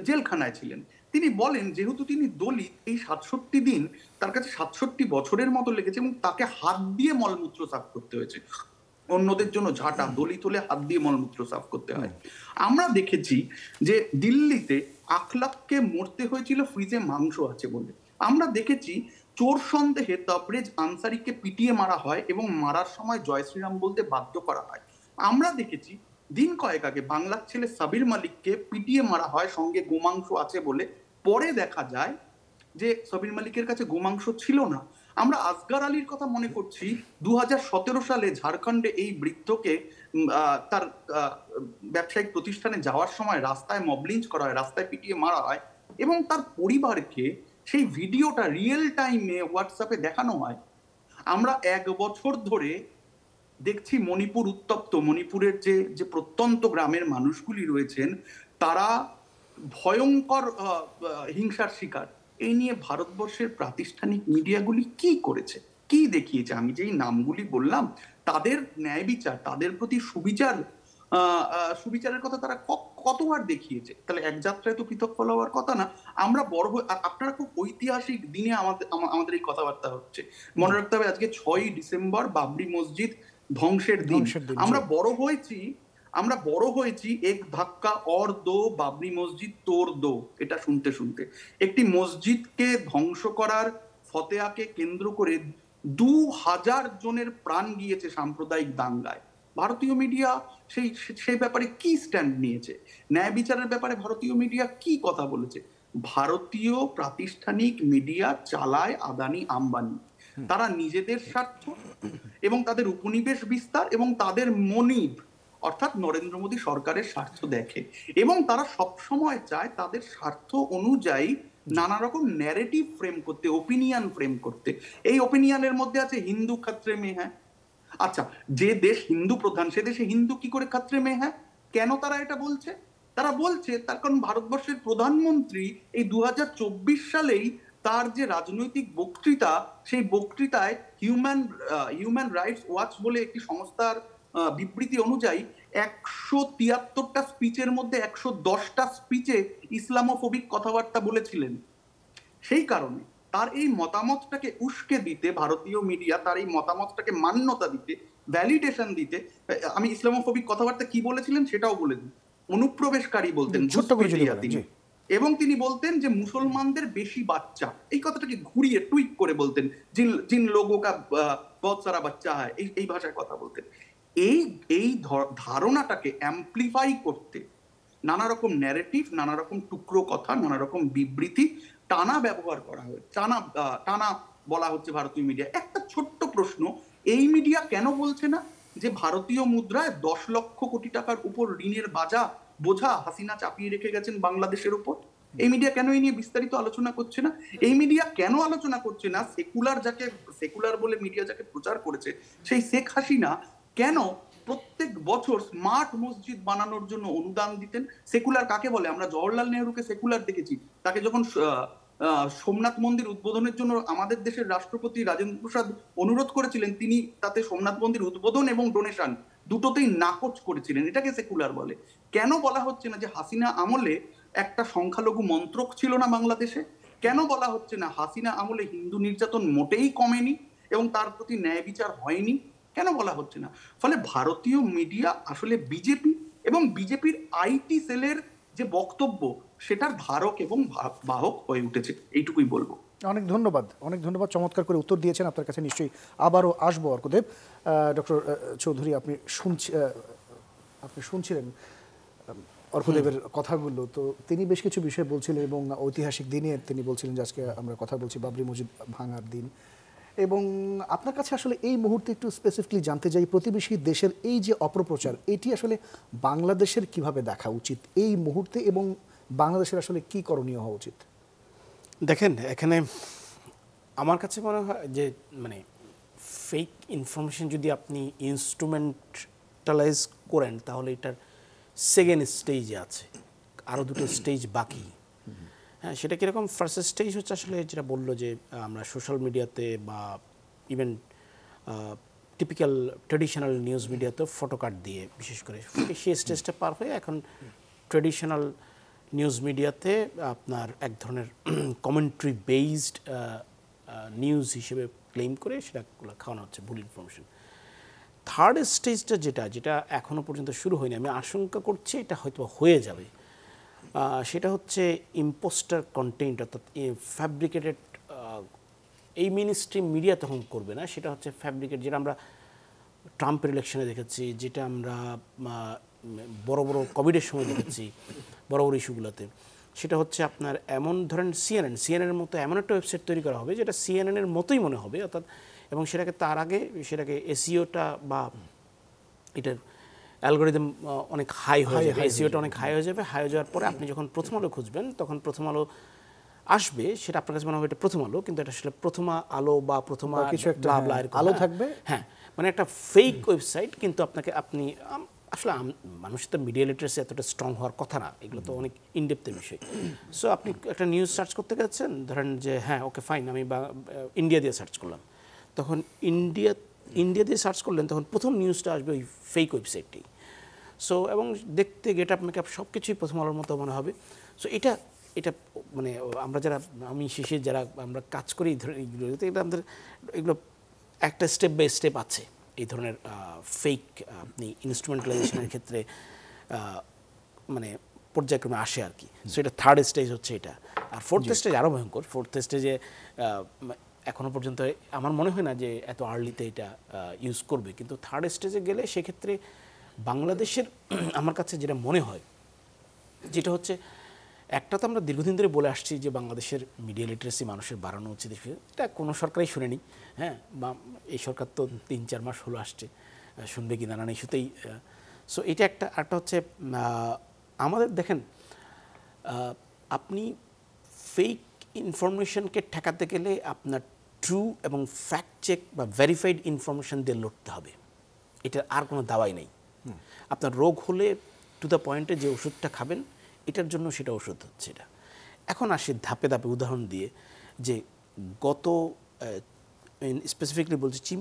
জেলখানায় ছিলেন। তিনি বলেন যেহেতু তিনি দলিত, এই 67 দিন তার কাছে 67 বছরের মতো লেগেছে এবং তাকে হাত দিয়ে মলমূত্র সাফ করতে হয়েছে। অন্যদের জন্য ঝাঁটা, দলিত হলে হাত দিয়ে মলমূত্র সাফ করতে হয়। আমরা দেখেছি যে দিল্লিতে আখলাককে মরতে হয়েছিল ফ্রিজে মাংস আছে বলে। আমরা দেখেছি চোর সন্দেহে তবরেজ আনসারিকে পিটিয়ে মারা হয় এবং মারার সময় জয় শ্রীরাম বলতে বাধ্য করা হয়। আমরা দেখেছি দিন কয়েক আগে বাংলার ছেলে সাবির মালিককে পিটিয়ে মারা হয় সঙ্গে গোমাংস আছে বলে। পরে দেখা যায় যে সাবির মালিকের কাছে গোমাংস ছিল না। আমরা আসগর আলীর কথা মনে করছি, 2017 সালে ঝাড়খণ্ডে এই বৃদ্ধকে তার ব্যবসায়িক প্রতিষ্ঠানে যাওয়ার সময় রাস্তায় মবলিঞ্চ করা হয়, রাস্তায় পিটিয়ে মারা হয় এবং তার পরিবারকে সেই ভিডিওটা রিয়েল টাইমে হোয়াটসঅ্যাপে দেখানো হয়। আমরা 1 বছর ধরে দেখছি মণিপুর উত্তপ্ত, মণিপুরের যে প্রত্যন্ত গ্রামের মানুষগুলি রয়েছেন তারা ভয়ঙ্কর হিংসার শিকার। এই নিয়ে ভারতবর্ষের প্রাতিষ্ঠানিক মিডিয়াগুলি কি করেছে, কি দেখিয়েছে? আমি যেই নামগুলি বললাম তাদের ন্যায় বিচার, তাদের প্রতি সুবিচারের কথা তারা কতবার দেখিয়েছে? তাহলে এক যাত্রায় তো পৃথক ফল হওয়ার কথা না। আমরা বড় আপনারা খুব ঐতিহাসিক দিনে আমাদের এই কথাবার্তা হচ্ছে। মনে রাখতে হবে আজকে 6ই ডিসেম্বর বাবরি মসজিদ ধ্বংসের দিন। আমরা বড় হয়েছি এক ধাক্কা অর দো বাবরি মসজিদ তোর দো, এটা শুনতে শুনতে। একটি মসজিদকে ধ্বংস করার ফতেয়াকে কেন্দ্র করে 2000 জনের প্রাণ গিয়েছে সাম্প্রদায়িক দাঙ্গায়। ভারতীয় মিডিয়া সেই ব্যাপারে কি স্ট্যান্ড নিয়েছে? ন্যায় বিচারের ব্যাপারে ভারতীয় মিডিয়া কি কথা বলেছে? ভারতীয় প্রাতিষ্ঠানিক মিডিয়া চালায় আদানি আম্বানি। তারা নিজেদের স্বার্থ এবং তাদের উপনিবেশ বিস্তার এবং তাদের মনিব অর্থাৎ নরেন্দ্র মোদী সরকারের স্বার্থ দেখে এবং তারা সব সময় চায় তাদের স্বার্থ অনুযায়ী নানা রকম ন্যারেটিভ ফ্রেম করতে, ওপিনিয়ন ফ্রেম করতে। এই ওপিনিয়নের মধ্যে আছে হিন্দু খাতরে মে হ্যাঁ। আচ্ছা, যে দেশ হিন্দু প্রধান সে দেশে হিন্দু কি করে খাতরে মে হ্যাঁ? কেন তারা এটা বলছে? তারা বলছে তার কারণ ভারতবর্ষের প্রধানমন্ত্রী এই 2024 সালেই তার যে রাজনৈতিক বক্তৃতা, সেই বক্তৃতায় হিউম্যান রাইটস ওয়াচ বলে একটি সংস্থার বিবৃতি অনুযায়ী 173টা স্পিচের মধ্যে 110টা স্পিচে ইসলামোফোবিক কথাবার্তা বলেছিলেন। সেই কারণে তার এই মতামতটাকে উস্কে দিতে ভারতীয় মিডিয়া, তার এই মতামতটাকে মান্যতা দিতে, ভ্যালিডেশন দিতে, আমি ইসলামোফোবিক কথাবার্তা কি বলেছিলেন সেটাও বলে দিই। অনুপ্রবেশকারী বলতেন এবং তিনি বলতেন যে মুসলমানদের বেশি বাচ্চা, এই কথাটাকে ঘুরিয়ে টুইক করে বলতেন জিন লোগো কা বহুত সারা বাচ্চা হয়, এই ভাষায় কথা বলতেন। এই ধারণাটাকে অ্যাম্প্লিফাই করতে নানা রকম ন্যারেটিভ, নানা রকম টুকরো কথা, নানা রকম বিবৃতি টানা ব্যবহার করা হয়, টানা বলা হচ্ছে ভারতীয় মিডিয়া। একটা ছোট্ট প্রশ্ন, এই মিডিয়া কেন বলছে না যে ভারতীয় মুদ্রায় 10 লক্ষ কোটি টাকার উপর ঋণের বোঝা হাসিনা চাপিয়ে রেখে গেছেন বাংলাদেশের উপর? এই মিডিয়া কেন এই নিয়ে বিস্তারিত আলোচনা করছে না? এই মিডিয়া কেন আলোচনা করছে না সেকুলার বলে মিডিয়া যাকে প্রচার করেছে সেই শেখ হাসিনা কেন প্রত্যেক বছর স্মার্ট মসজিদ বানানোর জন্য অনুদান দিতেন? সেকুলার কাকে বলে? আমরা জওহরলাল নেহরুকে সেকুলার দেখেছি। তাকে যখন সোমনাথ মন্দির উদ্বোধনের জন্য আমাদের দেশের রাষ্ট্রপতি রাজেন্দ্র প্রসাদ অনুরোধ করেছিলেন, তিনি তাতে সোমনাথ মন্দির উদ্বোধন এবং ডোনেশন দুটোতেই নাকচ করেছিলেন। এটাকে সেকুলার বলে। কেন বলা হচ্ছে না যে হাসিনা আমলে একটা সংখ্যালঘু মন্ত্রক ছিল না বাংলাদেশে? কেন বলা হচ্ছে না হাসিনা আমলে হিন্দু নির্যাতন মোটেই কমেনি এবং তার প্রতি ন্যায় বিচার হয়নি? কেন বলা হচ্ছে না? ফলে ভারতীয় মিডিয়া আসলে বিজেপি এবং বিজেপির আইটি সেলের যে বক্তব্য সেটার ধারক এবং বাহক হয়ে উঠেছে, এইটুকুই বলবো। অনেক ধন্যবাদ, চমৎকার করে উত্তর দিয়েছেন। আপনার কাছে নিশ্চয়ই আবারও আসবো অর্কদেব। ডক্টর চৌধুরী, আপনি শুনছিলেন অর্কদেবের কথাগুলো, তো তিনি বেশ কিছু বিষয় বলছিলেন এবং ঐতিহাসিক দিনে তিনি বলছিলেন যে আজকে আমরা কথা বলছি বাবরি মসজিদ ভাঙার দিন। এবং আপনার কাছে আসলে এই মুহূর্তে একটু স্পেসিফিকলি জানতে চাই, প্রতিবেশী দেশের এই যে অপপ্রচার, এটি আসলে বাংলাদেশের কিভাবে দেখা উচিত এই মুহূর্তে এবং বাংলাদেশের আসলে কি করণীয় হওয়া উচিত? দেখেন, এখানে আমার কাছে মনে হয় যে মানে ফেক ইনফরমেশন যদি আপনি ইনস্ট্রুমেন্টালাইজ করেন তাহলে এটার সেকেন্ড স্টেজে আছে, আরও দুটো স্টেজ বাকি। হ্যাঁ, সেটা কীরকম? ফার্স্ট স্টেজ হচ্ছে আসলে যেটা বললো যে আমরা সোশ্যাল মিডিয়াতে বা ইভেন টিপিক্যাল ট্রেডিশনাল নিউজ মিডিয়াতেও ফটো কার্ড দিয়ে বিশেষ করে সেই স্টেজটা পার হয়ে এখন ট্রেডিশনাল নিউজ মিডিয়াতে আপনার এক ধরনের কমেন্ট্রি বেসড নিউজ হিসেবে ক্লেম করে সেটাগুলো খাওয়ানো হচ্ছে ভুল ইনফরমেশন। থার্ড স্টেজটা যেটা এখনও পর্যন্ত শুরু হয়নি, আমি আশঙ্কা করছি এটা হয়তো হয়ে যাবে, সেটা হচ্ছে ইম্পোস্টার কন্টেন্ট, অর্থাৎ ফ্যাব্রিকেটেড। এই মেইনস্ট্রিম মিডিয়া তখন করবে না, সেটা হচ্ছে ফ্যাব্রিকেট, যেটা আমরা ট্রাম্পের ইলেকশনে দেখেছি, যেটা আমরা বড় বড় কোভিডের সময় দেখেছি বড় বড় ইস্যুগুলোতে। সেটা হচ্ছে আপনার এমন ধরেন সিএনএনের মতো এমন একটা ওয়েবসাইট তৈরি করা হবে যেটা সিএনএনের মতোই মনে হবে, অর্থাৎ এবং সেটাকে তার আগে সেটাকে এসইওটা বা এটার অ্যালগোরিদম অনেক হাই হয়ে যাবে, এসইওটা অনেক হাই হয়ে যাবে। হাই হয়ে যাওয়ার পরে আপনি যখন প্রথম আলো খুঁজবেন তখন প্রথম আলো আসবে, সেটা আপনার কাছে মনে হবে এটা প্রথম আলো, কিন্তু এটা আসলে প্রথমা আলো বা প্রথমা কিছু একটা আলো থাকবে। হ্যাঁ, মানে একটা ফেক ওয়েবসাইট, কিন্তু আপনি আসলে মানুষের তো মিডিয়া লিটারেসি এতটা স্ট্রং হওয়ার কথা না, এগুলো তো অনেক ইনডেপথের বিষয়। সো আপনি একটা নিউজ সার্চ করতে গেছেন, ধরেন যে হ্যাঁ ওকে ফাইন, আমি ইন্ডিয়া দিয়ে সার্চ করলাম, তখন ইন্ডিয়া দিয়ে সার্চ করলেন, তখন প্রথম নিউজটা আসবে ওই ফেক ওয়েবসাইটটি। সো এবং দেখতে গেট আপ মেকআপ সব কিছুই প্রথম আলোর মতো মনে হবে। সো এটা মানে আমরা আমি শেষে যারা আমরা কাজ করি এইগুলোতে, এটা আমাদের এগুলো একটা স্টেপ বাই স্টেপ আছে এই ধরনের ফেক আপনি ইনস্ট্রুমেন্টালাইজেশনের ক্ষেত্রে মানে পর্যায়ক্রমে আসে আর কি। সো এটা থার্ড স্টেজ হচ্ছে এটা। আর ফোর্থ স্টেজ আরও ভয়ঙ্কর। ফোর্থ স্টেজে এখনও পর্যন্ত আমার মনে হয় না যে এত আর্লিতে এটা ইউজ করবে, কিন্তু থার্ড স্টেজে গেলে সেক্ষেত্রে বাংলাদেশের আমার কাছে যেটা মনে হয় যেটা হচ্ছে, একটা তো আমরা দীর্ঘদিন ধরে বলে আসছি যে বাংলাদেশের মিডিয়া লিটারেসি মানুষের বাড়ানো উচিত, এটা কোনো সরকারই শুনেনি। হ্যাঁ, বা এই সরকার তো 3-4 মাস হলো আসছে, শুনবে কি নানান ইস্যুতেই। সো এটা একটা হচ্ছে আমাদের দেখেন, আপনি ফেক ইনফরমেশনকে ঠেকাতে গেলে আপনার ট্রু এবং ফ্যাক্ট চেক বা ভেরিফাইড ইনফরমেশন দিয়ে লড়তে হবে, এটার আর কোনো দাওয়াই নেই। আপনার রোগ হলে টু দ্য পয়েন্টে যে ওষুধটা খাবেন এটার জন্য সেটা ওষুধ হচ্ছে এটা। এখন আসি ধাপে ধাপে উদাহরণ দিয়ে, যে গত স্পেসিফিকলি বলছি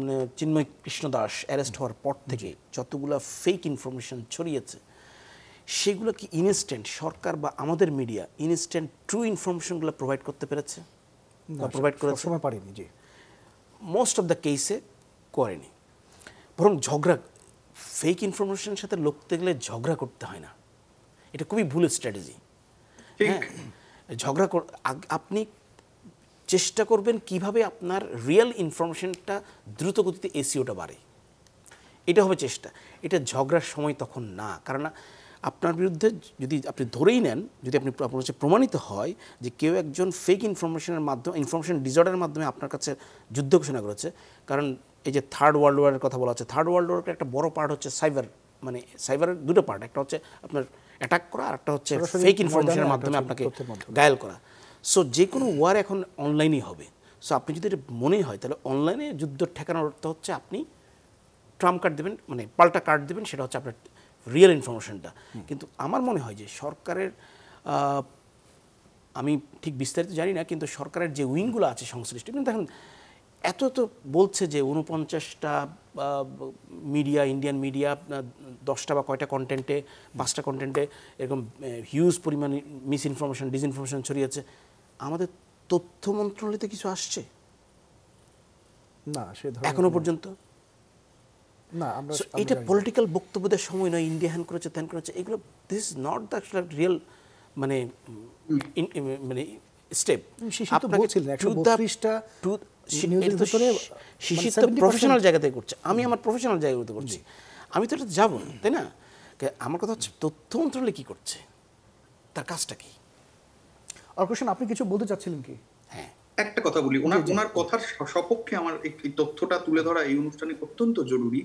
মানে চিন্ময় কৃষ্ণ দাস অ্যারেস্ট হওয়ার পর থেকে যতগুলো ফেক ইনফরমেশন ছড়িয়েছে, সেগুলো কি ইনস্ট্যান্ট সরকার বা আমাদের মিডিয়া ইনস্ট্যান্ট ট্রু ইনফরমেশনগুলো প্রোভাইড করতে পেরেছে? প্রোভাইড করেছে? সময় পারেনি, জি। মোস্ট অফ দ্য কেসে করেনি, বরং ঝগড়া, ফেক ইনফরমেশনের সাথে লড়তে গেলে ঝগড়া করতে হয় না, এটা খুবই ভুল স্ট্র্যাটেজি। হ্যাঁ, ঝগড়া আপনি চেষ্টা করবেন কিভাবে আপনার রিয়েল ইনফরমেশনটা দ্রুত গতিতে এসইওটা বাড়ে, এটা হবে চেষ্টা। এটা ঝগড়ার সময় তখন না, কারণ আপনার বিরুদ্ধে যদি আপনি ধরেই নেন, যদি আপনার কাছে প্রমাণিত হয় যে কেউ একজন ফেক ইনফরমেশনের মাধ্যমে, ইনফরমেশন ডিসঅর্ডারের মাধ্যমে আপনার কাছে যুদ্ধ ঘোষণা করেছে, কারণ এই যে থার্ড ওয়ার্ল্ড ওয়ারের কথা বলা হচ্ছে, থার্ড ওয়ার্ল্ড ওয়ারের একটা বড় পার্ট হচ্ছে সাইবার, মানে সাইবারের দুটো পার্ট, একটা হচ্ছে আপনার অ্যাটাক করা, আর একটা হচ্ছে সরাসরি ফেক ইনফরমেশনের ময়দানে, মাধ্যমে একটা আপনাকে তথ্যের মাধ্যমে। ঘায়েল করা। সো যে কোনো ওয়ার এখন অনলাইনেই হবে। সো আপনি যদি এটা মনেই হয় তাহলে অনলাইনে যুদ্ধ ঠেকানোর অর্থ হচ্ছে আপনি ট্রাম্প কার্ড দেবেন, মানে পাল্টা কার্ড দেবেন, সেটা হচ্ছে আপনার রিয়েল ইনফরমেশনটা। কিন্তু আমার মনে হয় যে সরকারের, আমি ঠিক বিস্তারিত জানি না, কিন্তু সরকারের যে উইংগুলো আছে সংশ্লিষ্ট, কিন্তু দেখেন এত তো বলছে যে 49টা মিডিয়া, ইন্ডিয়ান মিডিয়া 10টা বা কয়টা কন্টেন্টে, 5টা কন্টেন্টে এরকম হিউজ পরিমাণ মিস ইনফরমেশন, ডিসইনফরমেশন ছড়িয়েছে। আমাদের তথ্য মন্ত্রণালয়তে কিছু আসছে না সে এখনো পর্যন্ত? না আমরা So, এটা পলিটিক্যাল বক্তব্য দেওয়ার সময় নয়, ইন্ডিয়া হ্যান করেছে, ত্যান করেছে, এগুলো this is not the real মানে মানে স্টেপ। শিশির তো বলছিলেন 132টা নিউজের ভিতরে শিশির তো প্রফেশনাল জায়গা থেকে করছে, আমি আমার প্রফেশনাল জায়গাতে করছি, আমি তো এটা যাবো না, তাই না? আমার কথা হচ্ছে তথ্য মন্ত্রণালয় কি করছে, তার কাজটা কি? অর্কশন, আপনি কিছু বলতে চাচ্ছিলেন কি? হ্যাঁ, একটা কথা বলি, ওনার কথার সপক্ষে আমার এই তথ্যটা তুলে ধরা এই অনুষ্ঠানে অত্যন্ত জরুরি।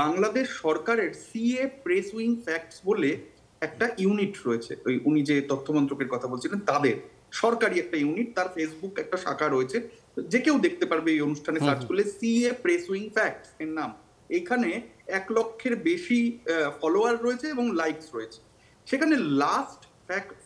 বাংলাদেশ সরকারের সিএ প্রেস উইং ফ্যাক্টস বলে একটা ইউনিট রয়েছে, ওই উনি যে তথ্য মন্ত্রকের কথা বলছিলেন তাদের সরকারি একটা ইউনিট, তার ফেসবুক একটা শাখা রয়েছে, যে কেউ দেখতে পারবে এই অনুষ্ঠানে সার্চ করলে সিএ প্রেস উইং ফ্যাক্টস এর নাম। এখানে 1 লক্ষের বেশি ফলোয়ার রয়েছে এবং লাইকস রয়েছে। সেখানে লাস্ট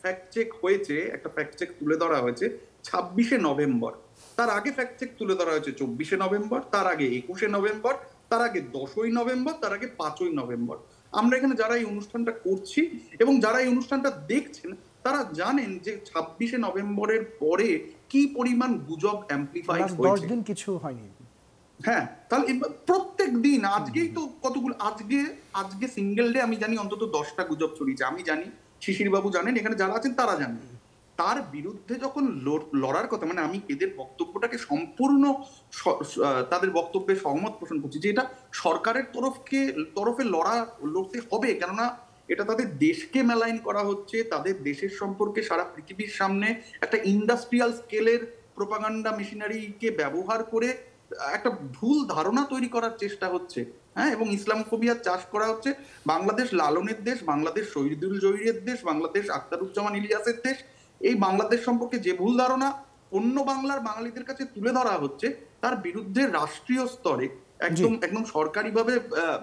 ফ্যাক্ট চেক হয়েছে, একটা ফ্যাক্ট চেক তুলে ধরা হয়েছে 26শে নভেম্বর, তার আগে ফ্যাক্ট চেক তুলে ধরা হয়েছে 24শে নভেম্বর, তার আগে 21শে নভেম্বর, তার আগে 10ই নভেম্বর, তার আগে 5ই নভেম্বর। আমরা এখানে যারা এই অনুষ্ঠানটা করছি এবং যারা এই অনুষ্ঠানটা দেখছেন তারা জানেন যে 26শে নভেম্বরের পরে কি পরিমাণ গুজব অ্যাম্প্লিফাই হয়েছে। 10 দিন কিছু হয়নি। হ্যাঁ, তাহলে প্রত্যেক দিন, আজকেই তো কতগুলো, আজকে সিঙ্গেল ডে আমি জানি অন্তত 10টা গুজব ছড়িয়েছে, আমি জানি, শিশির বাবু জানেন, এখানে যারা আছেন তারা জানেন। তার বিরুদ্ধে যখন লড়ার কথা, মানে আমি এদের বক্তব্যটাকে সম্পূর্ণ তাদের বক্তব্যে সহমত পোষণ করছি যে এটা সরকারের তরফে লড়তে হবে, কেননা এটা তাদের দেশকে মেলাইন করা হচ্ছে, তাদের দেশের সম্পর্কে সারা পৃথিবীর সামনে একটা ইন্ডাস্ট্রিয়াল স্কেলের প্রোপাগান্ডা মেশিনারিকে ব্যবহার করে একটা ভুল ধারণা তৈরি করার চেষ্টা হচ্ছে। হ্যাঁ, এবং ইসলামোফোবিয়ার চাষ করা হচ্ছে। বাংলাদেশ লালনের দেশ, বাংলাদেশ শহীদুল জহিরের দেশ, বাংলাদেশ আখতারুজ্জামান ইলিয়াসের দেশ। এই বাংলাদেশ সম্পর্কে যে ভুল ধারণা অন্য বাংলার বাঙালিদের কাছে তুলে ধরা হচ্ছে, তার বিরুদ্ধে রাষ্ট্রীয় স্তরে একদম সরকারিভাবে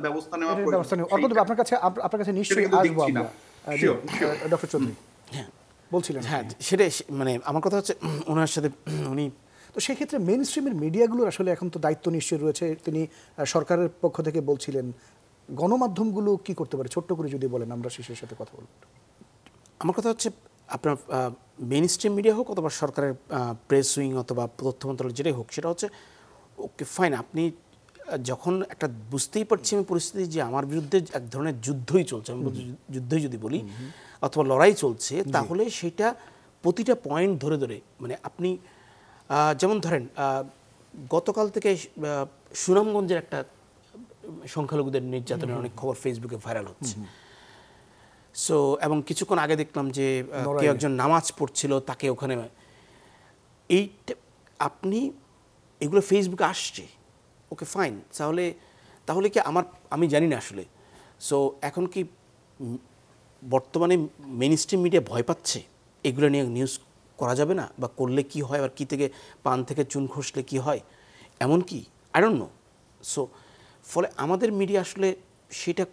ব্যবস্থা নেওয়া প্রয়োজন। আপনার কাছে নিশ্চয়ই আসবো আমরা। ডক্টর চৌধুরী বলছিলেন। হ্যাঁ, সেটাই, মানে আমার কথা হচ্ছে ওনার সাথে উনি, তো সেক্ষেত্রে মেইন স্ট্রিমের মিডিয়াগুলোর আসলে এখন তো দায়িত্ব নিশ্চয়ই রয়েছে। তিনি সরকারের পক্ষ থেকে বলছিলেন, গণমাধ্যমগুলো কি করতে পারে ছোট্ট করে যদি বলেন, আমরা শিশুর সাথে কথা বলব। আমার কথা হচ্ছে আপনার মেইন স্ট্রিম মিডিয়া হোক অথবা সরকারের প্রেস উইং অথবা তথ্য মন্ত্রণালয় যেটাই হোক, সেটা হচ্ছে ওকে ফাইন, আপনি যখন একটা বুঝতেই পারছি আমি পরিস্থিতি যে আমার বিরুদ্ধে এক ধরনের যুদ্ধই চলছে, আমি যুদ্ধই যদি বলি অথবা লড়াই চলছে, তাহলে সেটা প্রতিটা পয়েন্ট ধরে ধরে, মানে আপনি যেমন ধরেন গতকাল থেকে সুনামগঞ্জের একটা সংখ্যালঘুদের নির্যাতনের অনেক খবর ফেসবুকে ভাইরাল হচ্ছে। সো এবং কিছুক্ষণ আগে দেখলাম যে কেউ একজন নামাজ পড়ছিল, তাকে ওখানে, এইটা আপনি এগুলো ফেসবুকে আসছে, ওকে ফাইন, তাহলে কি আমি জানি না আসলে। সো এখন কি বর্তমানে মেইন স্ট্রিম মিডিয়া ভয় পাচ্ছে এগুলো নিয়ে নিউজ করা যাবে না, বা করলে কি হয়, আর কি থেকে পান থেকে চুন খসলে কি হয়, এমন কি আই ডোন্ট নো। সো ফলে আমাদের মিডিয়া আসলে সেটা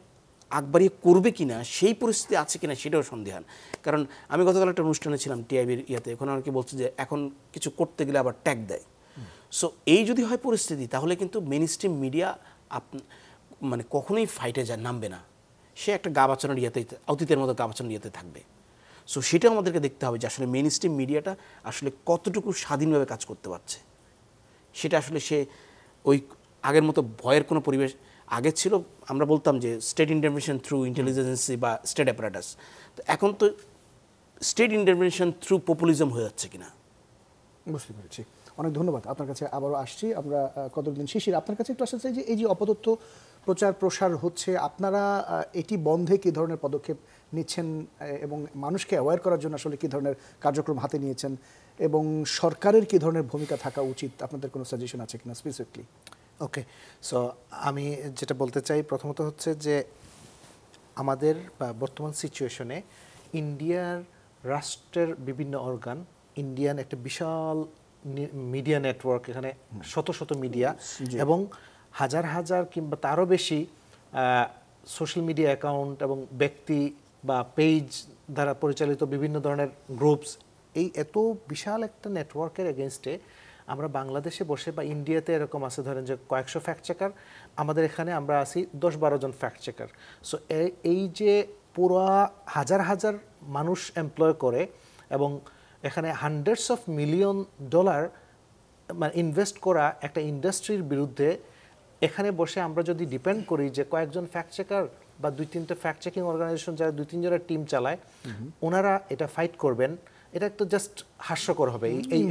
আগবাড়িয়ে করবে কিনা, সেই পরিস্থিতি আছে কিনা সেটাও সন্দেহান। কারণ আমি গতকাল একটা অনুষ্ঠানে ছিলাম টিআইবির ইয়াতে, ওখানে অনেকে বলছে যে এখন কিছু করতে গেলে আবার ট্যাগ দেয়। সো এই যদি হয় পরিস্থিতি, তাহলে কিন্তু মেইন স্ট্রিম মিডিয়া মানে কখনোই ফাইটে নামবে না, সে একটা গা বাঁচানোর ইয়াতে, অতীতের মতো গা বাঁচানোর ইয়াতে থাকবে। সো সেটাও আমাদেরকে দেখতে হবে যে আসলে মেইন স্ট্রিম মিডিয়াটা আসলে কতটুকু স্বাধীনভাবে কাজ করতে পারছে। সেটা আসলে সে ওই আগের মতো ভয়ের কোনো পরিবেশ, আগে ছিল আমরা বলতাম যে স্টেট ইন্টারভেনশন থ্রু ইন্টেলিজেন্সি বা স্টেট অ্যাপারেটাস, তো এখন তো স্টেট ইন্টারভেনশন থ্রু পপুলিজম হয়ে যাচ্ছে কিনা। বুঝতে পেরেছি, অনেক ধন্যবাদ। আপনার কাছে আবারও আসছি আমরা কতদিন। শিশির, আপনার কাছে একটু আসতে চাই যে এই যে অপতথ্য প্রচার প্রসার হচ্ছে, আপনারা এটি বন্ধে কী ধরনের পদক্ষেপ নিচ্ছেন এবং মানুষকে অ্যাওয়্যার করার জন্য আসলে কী ধরনের কার্যক্রম হাতে নিয়েছেন, এবং সরকারের কী ধরনের ভূমিকা থাকা উচিত, আপনাদের কোনো সাজেশন আছে কিনা স্পেসিফিকলি? ওকে, সো আমি যেটা বলতে চাই প্রথমত হচ্ছে যে আমাদের বর্তমান সিচুয়েশনে ইন্ডিয়ার রাষ্ট্রের বিভিন্ন অর্গান, ইন্ডিয়ান একটা বিশাল মিডিয়া নেটওয়ার্ক, এখানে শত শত মিডিয়া এবং হাজার হাজার কিংবা তারও বেশি সোশ্যাল মিডিয়া অ্যাকাউন্ট এবং ব্যক্তি বা পেজ দ্বারা পরিচালিত বিভিন্ন ধরনের গ্রুপস, এই এত বিশাল একটা নেটওয়ার্কের এগেনস্টে আমরা বাংলাদেশে বসে বা ইন্ডিয়াতে এরকম আছে ধরেন যে কয়েকশো ফ্যাক্ট চেকার, আমাদের এখানে আমরা আছি 10-12 জন ফ্যাক্ট চেকার। সো এই যে পুরো হাজার হাজার মানুষ এমপ্লয় করে এবং এখানে হান্ড্রেডস অফ মিলিয়ন ডলার মানে ইনভেস্ট করা একটা ইন্ডাস্ট্রির বিরুদ্ধে এখানে বসে আমরা যদি ডিপেন্ড করি যে কয়েকজন ফ্যাক্ট চেকার বা 2-3টে ফ্যাক্ট চেকিং অর্গানাইজেশন যারা 2-3 জনের টিম চালায় ওনারা এটা ফাইট করবেন, এটা একটা জাস্ট হাস্যকর হবে এই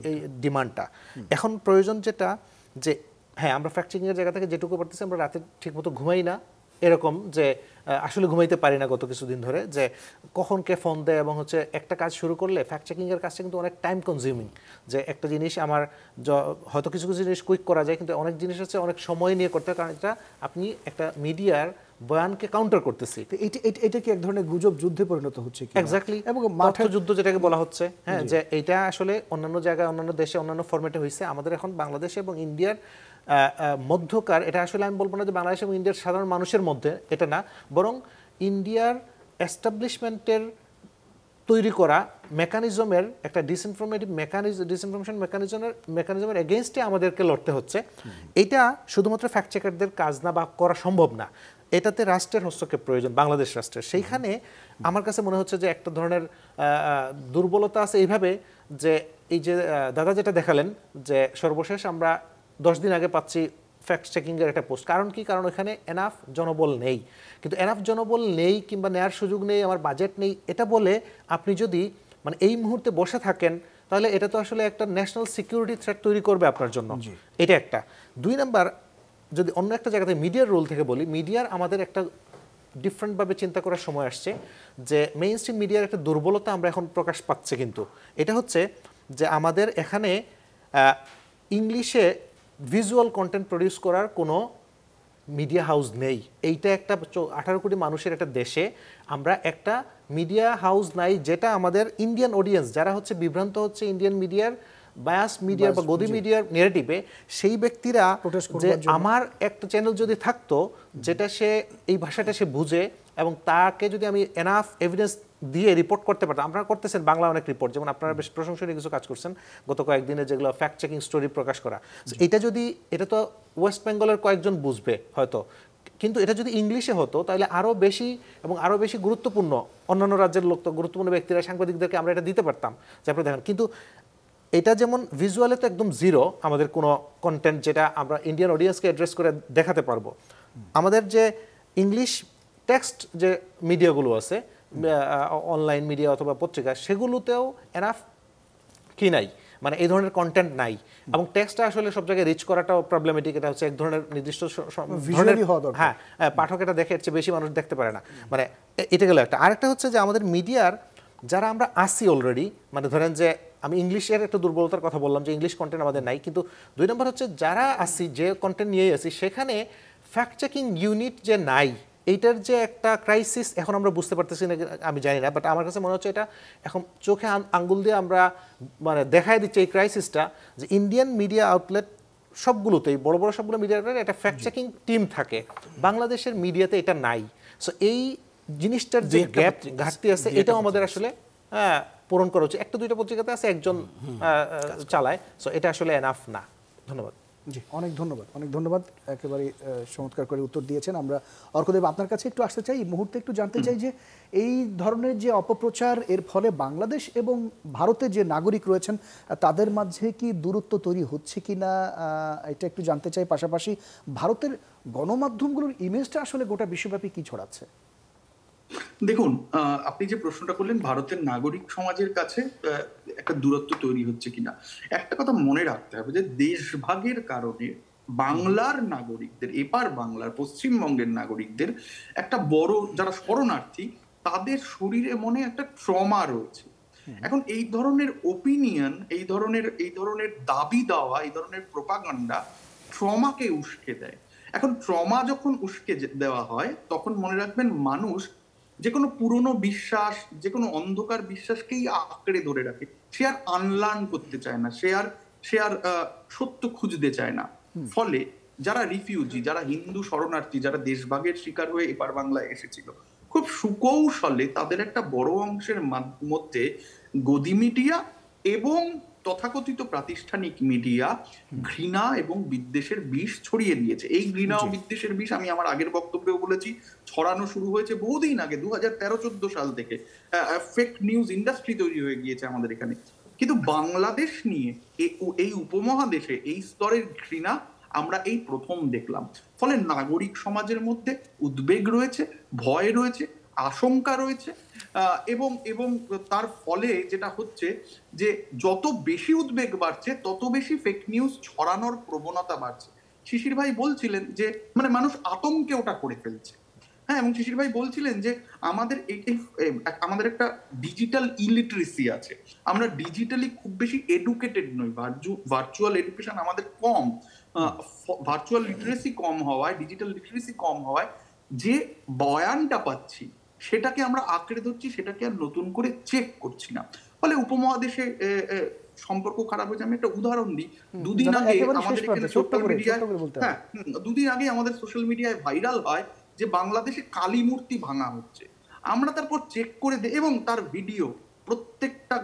এই ডিমান্ডটা। এখন প্রয়োজন যেটা যে হ্যাঁ আমরা ফ্যাক্ট চেকিংয়ের জায়গা থেকে যেটুকু পারতেছি আমরা রাতে ঠিকমতো ঘুমাই না, এরকম যে আসলে ঘুমাইতে পারি না গত কিছুদিন ধরে, যে কখন কে ফোন দেয় এবং হচ্ছে একটা কাজ শুরু করলে ফ্যাক্ট চেকিংয়ের কাজটা কিন্তু অনেক টাইম কনজিউমিং, যে একটা জিনিস আমার হয়তো কিছু কিছু জিনিস কুইক করা যায় কিন্তু অনেক জিনিস হচ্ছে অনেক সময় নিয়ে করতে হয়, কারণ এটা আপনি একটা মিডিয়ার বয়ানকে কাউন্টার করতেছি। এটা কি এক ধরনের গুজব যুদ্ধে পরিণত হচ্ছে কি? এক্স্যাক্টলি, এবং মাঠের যুদ্ধ যেটাকে বলা হচ্ছে, হ্যাঁ, যে এটা আসলে অন্যান্য জায়গায় অন্যান্য দেশে অন্যান্য ফরম্যাটে হয়েছে, আমাদের এখন বাংলাদেশে এবং ইন্ডিয়ার মধ্যকার, এটা আসলে আমি বলবো না যে বাংলাদেশ এবং ইন্ডিয়ার সাধারণ মানুষের মধ্যে, এটা না, বরং ইন্ডিয়ার এস্টাবলিশমেন্টের তৈরি করা মেকানিজমের একটা ডিসইনফরমেশন মেকানিজমের এগেইনস্টে আমাদেরকে লড়তে হচ্ছে। এটা শুধুমাত্র ফ্যাক্ট চেকারদের কাজ না বা করা সম্ভব না, এটাতে রাষ্ট্রের হস্তক্ষেপ প্রয়োজন, বাংলাদেশ রাষ্ট্রের। সেইখানে আমার কাছে মনে হচ্ছে যে একটা ধরনের দুর্বলতা আছে এইভাবে যে এই যে দাদা যেটা দেখালেন যে সর্বশেষ আমরা 10 দিন আগে পাচ্ছি ফ্যাক্ট চেকিংয়ের একটা পোস্ট। কারণ কি? কারণ ওখানে এনাফ জনবল নেই। কিন্তু এনাফ জনবল নেই কিংবা নেয়ার সুযোগ নেই, আমার বাজেট নেই, এটা বলে আপনি যদি মানে এই মুহূর্তে বসে থাকেন তাহলে এটা তো আসলে একটা ন্যাশনাল সিকিউরিটি থ্রেট তৈরি করবে আপনার জন্য। এটা একটা। 2 নাম্বার, যদি অন্য একটা জায়গাতে মিডিয়ার রোল থেকে বলি, মিডিয়ার আমাদের একটা ডিফারেন্টভাবে চিন্তা করার সময় আসছে যে মেইন স্ট্রিম মিডিয়ার একটা দুর্বলতা আমরা এখন প্রকাশ পাচ্ছে, কিন্তু এটা হচ্ছে যে আমাদের এখানে ইংলিশে ভিজুয়াল কন্টেন্ট প্রডিউস করার কোনো মিডিয়া হাউস নেই। এইটা একটা 18 কোটি মানুষের একটা দেশে আমরা একটা মিডিয়া হাউস নাই, যেটা আমাদের ইন্ডিয়ান অডিয়েন্স যারা হচ্ছে বিভ্রান্ত হচ্ছে ইন্ডিয়ান মিডিয়ার বায়াস মিডিয়ার বা গদি মিডিয়ার নেগেটিভে, সেই ব্যক্তিরা যে আমার একটা চ্যানেল যদি থাকতো যেটা সে এই ভাষাটা সে বুঝে এবং তাকে যদি আমি এনাফ এভিডেন্স দিয়ে রিপোর্ট করতে পারতাম। আপনারা করতেছেন বাংলা অনেক রিপোর্ট, যেমন আপনারা বেশ প্রশংসনীয় কিছু কাজ করছেন গত কয়েকদিনে, যেগুলো ফ্যাক্ট চেকিং স্টোরি প্রকাশ করা। এটা যদি, এটা তো ওয়েস্ট বেঙ্গলের কয়েকজন বুঝবে হয়তো, কিন্তু এটা যদি ইংলিশে হতো তাহলে আরও বেশি এবং আরও বেশি গুরুত্বপূর্ণ অন্যান্য রাজ্যের লোক তো গুরুত্বপূর্ণ ব্যক্তিরা সাংবাদিকদেরকে আমরা এটা দিতে পারতাম যে আপনারা দেখেন। কিন্তু এটা যেমন ভিজুয়ালে তো একদম জিরো আমাদের কোনো কন্টেন্ট যেটা আমরা ইন্ডিয়ান অডিয়েন্সকে অ্যাড্রেস করে দেখাতে পারবো। আমাদের যে ইংলিশ টেক্সট যে মিডিয়াগুলো আছে, অনলাইন মিডিয়া অথবা পত্রিকা, সেগুলোতেও এনাফ কি নাই, মানে এই ধরনের কন্টেন্ট নাই এবং টেক্সটটা আসলে সব জায়গায় রিচ করাটাও প্রবলেমেটিক। এটা হচ্ছে এক ধরনের নির্দিষ্ট হ্যাঁ পাঠক এটা দেখে, এর চেয়ে বেশি মানুষ দেখতে পারে না, মানে এটা গেল একটা। আরেকটা হচ্ছে যে আমাদের মিডিয়ার যারা আমরা আসি অলরেডি, মানে ধরেন যে আমি ইংলিশের একটা দুর্বলতার কথা বললাম যে ইংলিশ কন্টেন্ট আমাদের নাই, কিন্তু 2 নম্বর হচ্ছে যারা আসি, যে কন্টেন্ট নিয়েই আসি, সেখানে ফ্যাক্ট চেকিং ইউনিট যে নাই, এইটার যে একটা ক্রাইসিস এখন আমরা বুঝতে পারতেছি না, আমি জানি না, বাট আমার কাছে মনে হচ্ছে এটা এখন চোখে আঙ্গুল দিয়ে আমরা মানে দেখাই দিচ্ছি এই ক্রাইসিসটা, যে ইন্ডিয়ান মিডিয়া আউটলেট সবগুলোতেই বড় বড় সবগুলো মিডিয়ার একটা ফ্যাক্ট চেকিং টিম থাকে, বাংলাদেশের মিডিয়াতে এটা নাই। সো এই জিনিসটার যে গ্যাপ ঘাটতি আছে, এটাও আমাদের আসলে পূরণ করা উচিত। 1-2টা পত্রিকাতে আছে, একজন চালায়, সো এটা আসলে এনাফ না। ধন্যবাদ। জি, অনেক ধন্যবাদ, একেবারে চমৎকার করে উত্তর দিয়েছেন। আমরা অর্কদেব আপনার কাছে একটু আসতে চাই, এই মুহূর্তে একটু জানতে চাই যে এই ধরনের যে অপপ্রচার, এর ফলে বাংলাদেশ এবং ভারতের যে নাগরিক রয়েছেন তাদের মাঝে কি দূরত্ব তৈরি হচ্ছে কি না, এটা একটু জানতে চাই। পাশাপাশি ভারতের গণমাধ্যমগুলোর ইমেজটা আসলে গোটা বিশ্বব্যাপী কি ছড়াচ্ছে? দেখুন, আপনি যে প্রশ্নটা করলেন ভারতের নাগরিক সমাজের কাছে একটা দূরত্ব তৈরি হচ্ছে কিনা, একটা কথা মনে রাখতে হবে যে দেশভাগের কারণে বাংলার নাগরিকদের, এপার বাংলার পশ্চিমবঙ্গের নাগরিকদের একটা বড়, যারা শরণার্থী, তাদের শরীরে মনে একটা ট্রমা রয়েছে। এখন এই ধরনের ওপিনিয়ন, এই ধরনের দাবি দেওয়া, এই ধরনের প্রোপাগান্ডা ট্রমাকে উস্কে দেয়। এখন ট্রমা যখন উস্কে দেওয়া হয় তখন মনে রাখবেন মানুষ যে কোনো পুরনো বিশ্বাস, যে কোনো অন্ধকার বিশ্বাসকেই আঁকড়ে ধরে রাখে। সে আর আনলার্ন করতে চায় না, সে আর সত্য খুঁজতে চায় না। ফলে যারা রিফিউজি, যারা হিন্দু শরণার্থী, যারা দেশভাগের শিকার হয়ে এপার বাংলায় এসেছিল, খুব সুকৌশলে তাদের একটা বড় অংশের মধ্যে গদি মিডিয়া এবং তথাকথিত প্রাতিষ্ঠানিক মিডিয়া ঘৃণা এবং বিদ্বেষের বিষ ছড়িয়ে দিয়েছে। এই ঘৃণা ও বিদ্বেষের বিষ আমি আমার আগের বক্তব্যেও বলেছি, ছড়ানো শুরু হয়েছে বহুদিন আগে, 2013-14 সাল থেকে ফেক নিউজ ইন্ডাস্ট্রি তৈরি হয়ে গিয়েছে আমাদের এখানে। কিন্তু বাংলাদেশ নিয়ে এই উপমহাদেশে এই স্তরের ঘৃণা আমরা এই প্রথম দেখলাম। ফলে নাগরিক সমাজের মধ্যে উদ্বেগ রয়েছে, ভয় রয়েছে, আশঙ্কা রয়েছে, এবং তার ফলে যেটা হচ্ছে যে যত বেশি উদ্বেগ বাড়ছে তত বেশি ফেক নিউজ ছড়ানোর প্রবণতা বাড়ছে। শিশির ভাই বলছিলেন যে মানে মানুষ আতঙ্কে ওটা করে ফেলছে। হ্যাঁ, এবং শিশির ভাই বলছিলেন যে আমাদের একটা ডিজিটাল ইলিটারেসি আছে, আমরা ডিজিটালি খুব বেশি এডুকেটেড নই, ভার্চুয়াল এডুকেশন আমাদের কম, ভার্চুয়াল লিটারেসি কম হওয়ায়, ডিজিটাল লিটারেসি কম হওয়ায় যে বয়ানটা পাচ্ছি সেটাকে আমরা আঁকড়ে ধরছি, সেটাকে আর নতুন করে চেক করছি না। ফলে উপমহাদেশে সম্পর্ক খারাপ হয়েছে। আমি একটা উদাহরণ দিই, দুদিন আগে আমাদের এখানে সোশ্যাল মিডিয়ায়, হ্যাঁ, দুদিন আগে আমাদের সোশ্যাল মিডিয়ায় ভাইরাল হয় যে বাংলাদেশে কালী মূর্তি ভাঙা হচ্ছে। আমরা তারপর চেক করে এবং তার ভিডিও প্রত্যেকটা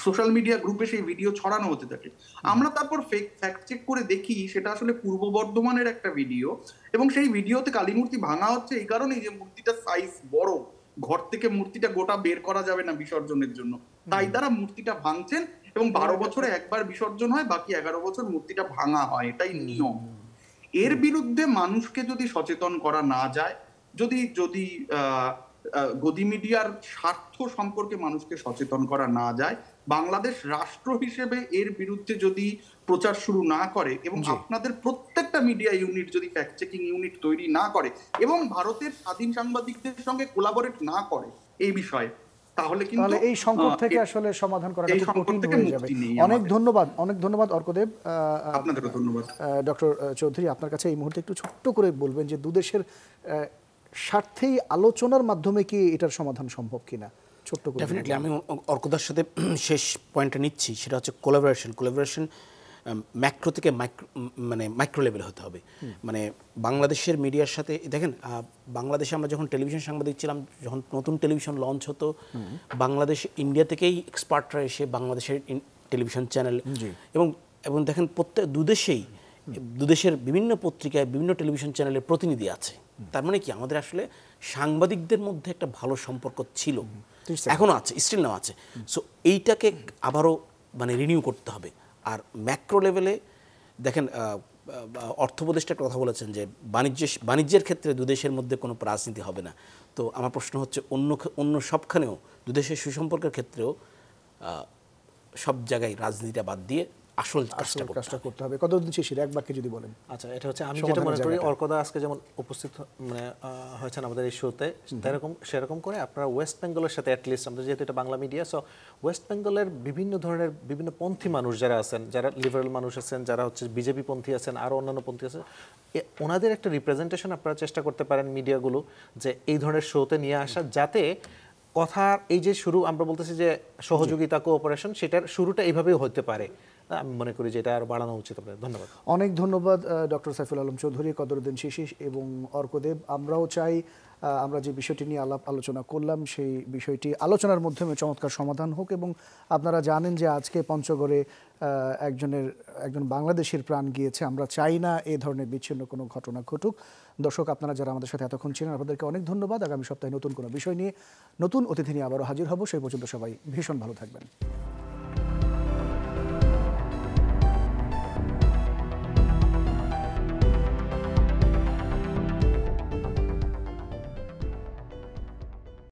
সোশ্যাল মিডিয়া গ্রুপে সেই ভিডিও ছড়ানো হতে থাকে। আমরা তারপর ফ্যাক্ট চেক করে দেখি সেটা আসলে পূর্ব বর্ধমানের একটা ভিডিও, এবং সেই ভিডিওতে কালী মূর্তি ভাঙা হচ্ছে এই কারণেই যে মূর্তিটার সাইজ বড়, ঘর থেকে মূর্তিটা গোটা বের করা যাবে না বিসর্জনের জন্য, তাই তারা মূর্তিটা ভাঙছেন, এবং 12 বছরে একবার বিসর্জন হয়, বাকি 11 বছর মূর্তিটা ভাঙা হয়, এটাই নিয়ম। এর বিরুদ্ধে মানুষকে যদি সচেতন করা না যায়, যদি গদি মিডিয়ার স্বার্থ সম্পর্কে মানুষকে সচেতন করা না যায়, বাংলাদেশ রাষ্ট্র হিসেবে এর বিরুদ্ধে যদি প্রচার শুরু না করে, এবং আপনাদের প্রত্যেকটা মিডিয়া ইউনিট যদি ফ্যাক্ট চেকিং ইউনিট তৈরি না করে এবং ভারতের স্বাধীন সাংবাদিকদের সঙ্গে কোলাবোরেট না করে এই বিষয়ে, তাহলে কিন্তু এই সংকট থেকে আসলে সমাধান করাটা খুব কঠিন হয়ে যাবে। অনেক ধন্যবাদ অর্কদেব। আপনাদেরও ধন্যবাদ। ডক্টর চৌধুরী, আপনার কাছে এই মুহূর্তে একটু ছোট্ট করে বলবেন যে দুদেশের স্বার্থেই আলোচনার মাধ্যমে কি এটার সমাধান সম্ভব কিনা, ছোট্ট করে। ডেফিনেটলি আমি অর্কদার সাথে শেষ পয়েন্টটা নিচ্ছি, সেটা হচ্ছে কোলাবোরেশন ম্যাক্রো থেকে মাইক্রো লেভেলে হতে হবে। মানে বাংলাদেশের মিডিয়ার সাথে দেখেন, বাংলাদেশে আমরা যখন টেলিভিশন সাংবাদিক ছিলাম, যখন নতুন টেলিভিশন লঞ্চ হতো, বাংলাদেশ ইন্ডিয়া থেকেই এক্সপার্টরা এসে বাংলাদেশের টেলিভিশন চ্যানেল, এবং দেখেন প্রত্যেক দুদেশের বিভিন্ন পত্রিকায় বিভিন্ন টেলিভিশন চ্যানেলের প্রতিনিধি আছে। তার মানে কি আমাদের আসলে সাংবাদিকদের মধ্যে একটা ভালো সম্পর্ক ছিল, এখনো আছে, স্টিল নাও আছে। সো এইটাকে আবারও রিনিউ করতে হবে। আর ম্যাক্রো লেভেলে দেখেন, অর্থ উপদেষ্টা একটা কথা বলেছেন যে বাণিজ্যের ক্ষেত্রে দুদেশের মধ্যে কোনো রাজনীতি হবে না। তো আমার প্রশ্ন হচ্ছে অন্য সবখানেও দুদেশের সুসম্পর্কের ক্ষেত্রেও সব জায়গায় রাজনীতিটা বাদ দিয়ে আসল কাজটা করতে হবে। কতদিন শেষে এক বাক্যে যদি বলেন। আচ্ছা, এটা হচ্ছে আমি যেটা মনে করি, অর্কদা আজকে যেমন উপস্থিত হয়েছেন আমাদের এই শোতে, সেরকম করে আপনারা ওয়েস্ট বেঙ্গলের সাথে অ্যাটলিস্ট, আমাদের যেহেতু এটা বাংলা মিডিয়া, সো ওয়েস্ট বেঙ্গলের বিভিন্ন ধরনের বিভিন্ন পন্থী মানুষ যারা আছেন, যারা লিবারেল মানুষ আছেন, যারা হচ্ছে বিজেপি পন্থী আছেন, আরও অন্যান্য পন্থী আছেন, ওনাদের একটা রিপ্রেজেন্টেশন আপনারা চেষ্টা করতে পারেন মিডিয়াগুলো, যে এই ধরনের শোতে নিয়ে আসা, যাতে কথার এই যে শুরু আমরা বলতেছি যে সহযোগিতা, কোঅপারেশন, সেটার শুরুটা এইভাবেই হতে পারে। আমি মনে করি যে এটা আরো বাড়ানো উচিত। ধন্যবাদ, অনেক ধন্যবাদ ডক্টর সাইফুল আলম চৌধুরী, কদরুদ্দিন শিশির এবং অর্কদেব। আমরাও চাই আমরা যে বিষয়টি নিয়ে আলোচনা করলাম সেই বিষয়টি আলোচনার মাধ্যমে চমৎকার সমাধান হোক। এবং আপনারা জানেন যে আজকে পঞ্চগড়ে একজন বাংলাদেশের প্রাণ গিয়েছে। আমরা চাই না এই ধরনের বিচ্ছিন্ন কোনো ঘটনা ঘটুক। দর্শক, আপনারা যারা আমাদের সাথে এতক্ষণ ছিলেন, আপনাদেরকে অনেক ধন্যবাদ। আগামী সপ্তাহে নতুন কোনো বিষয় নিয়ে, নতুন অতিথি নিয়ে আবারও হাজির হব। সেই পর্যন্ত সবাই ভীষণ ভালো থাকবেন।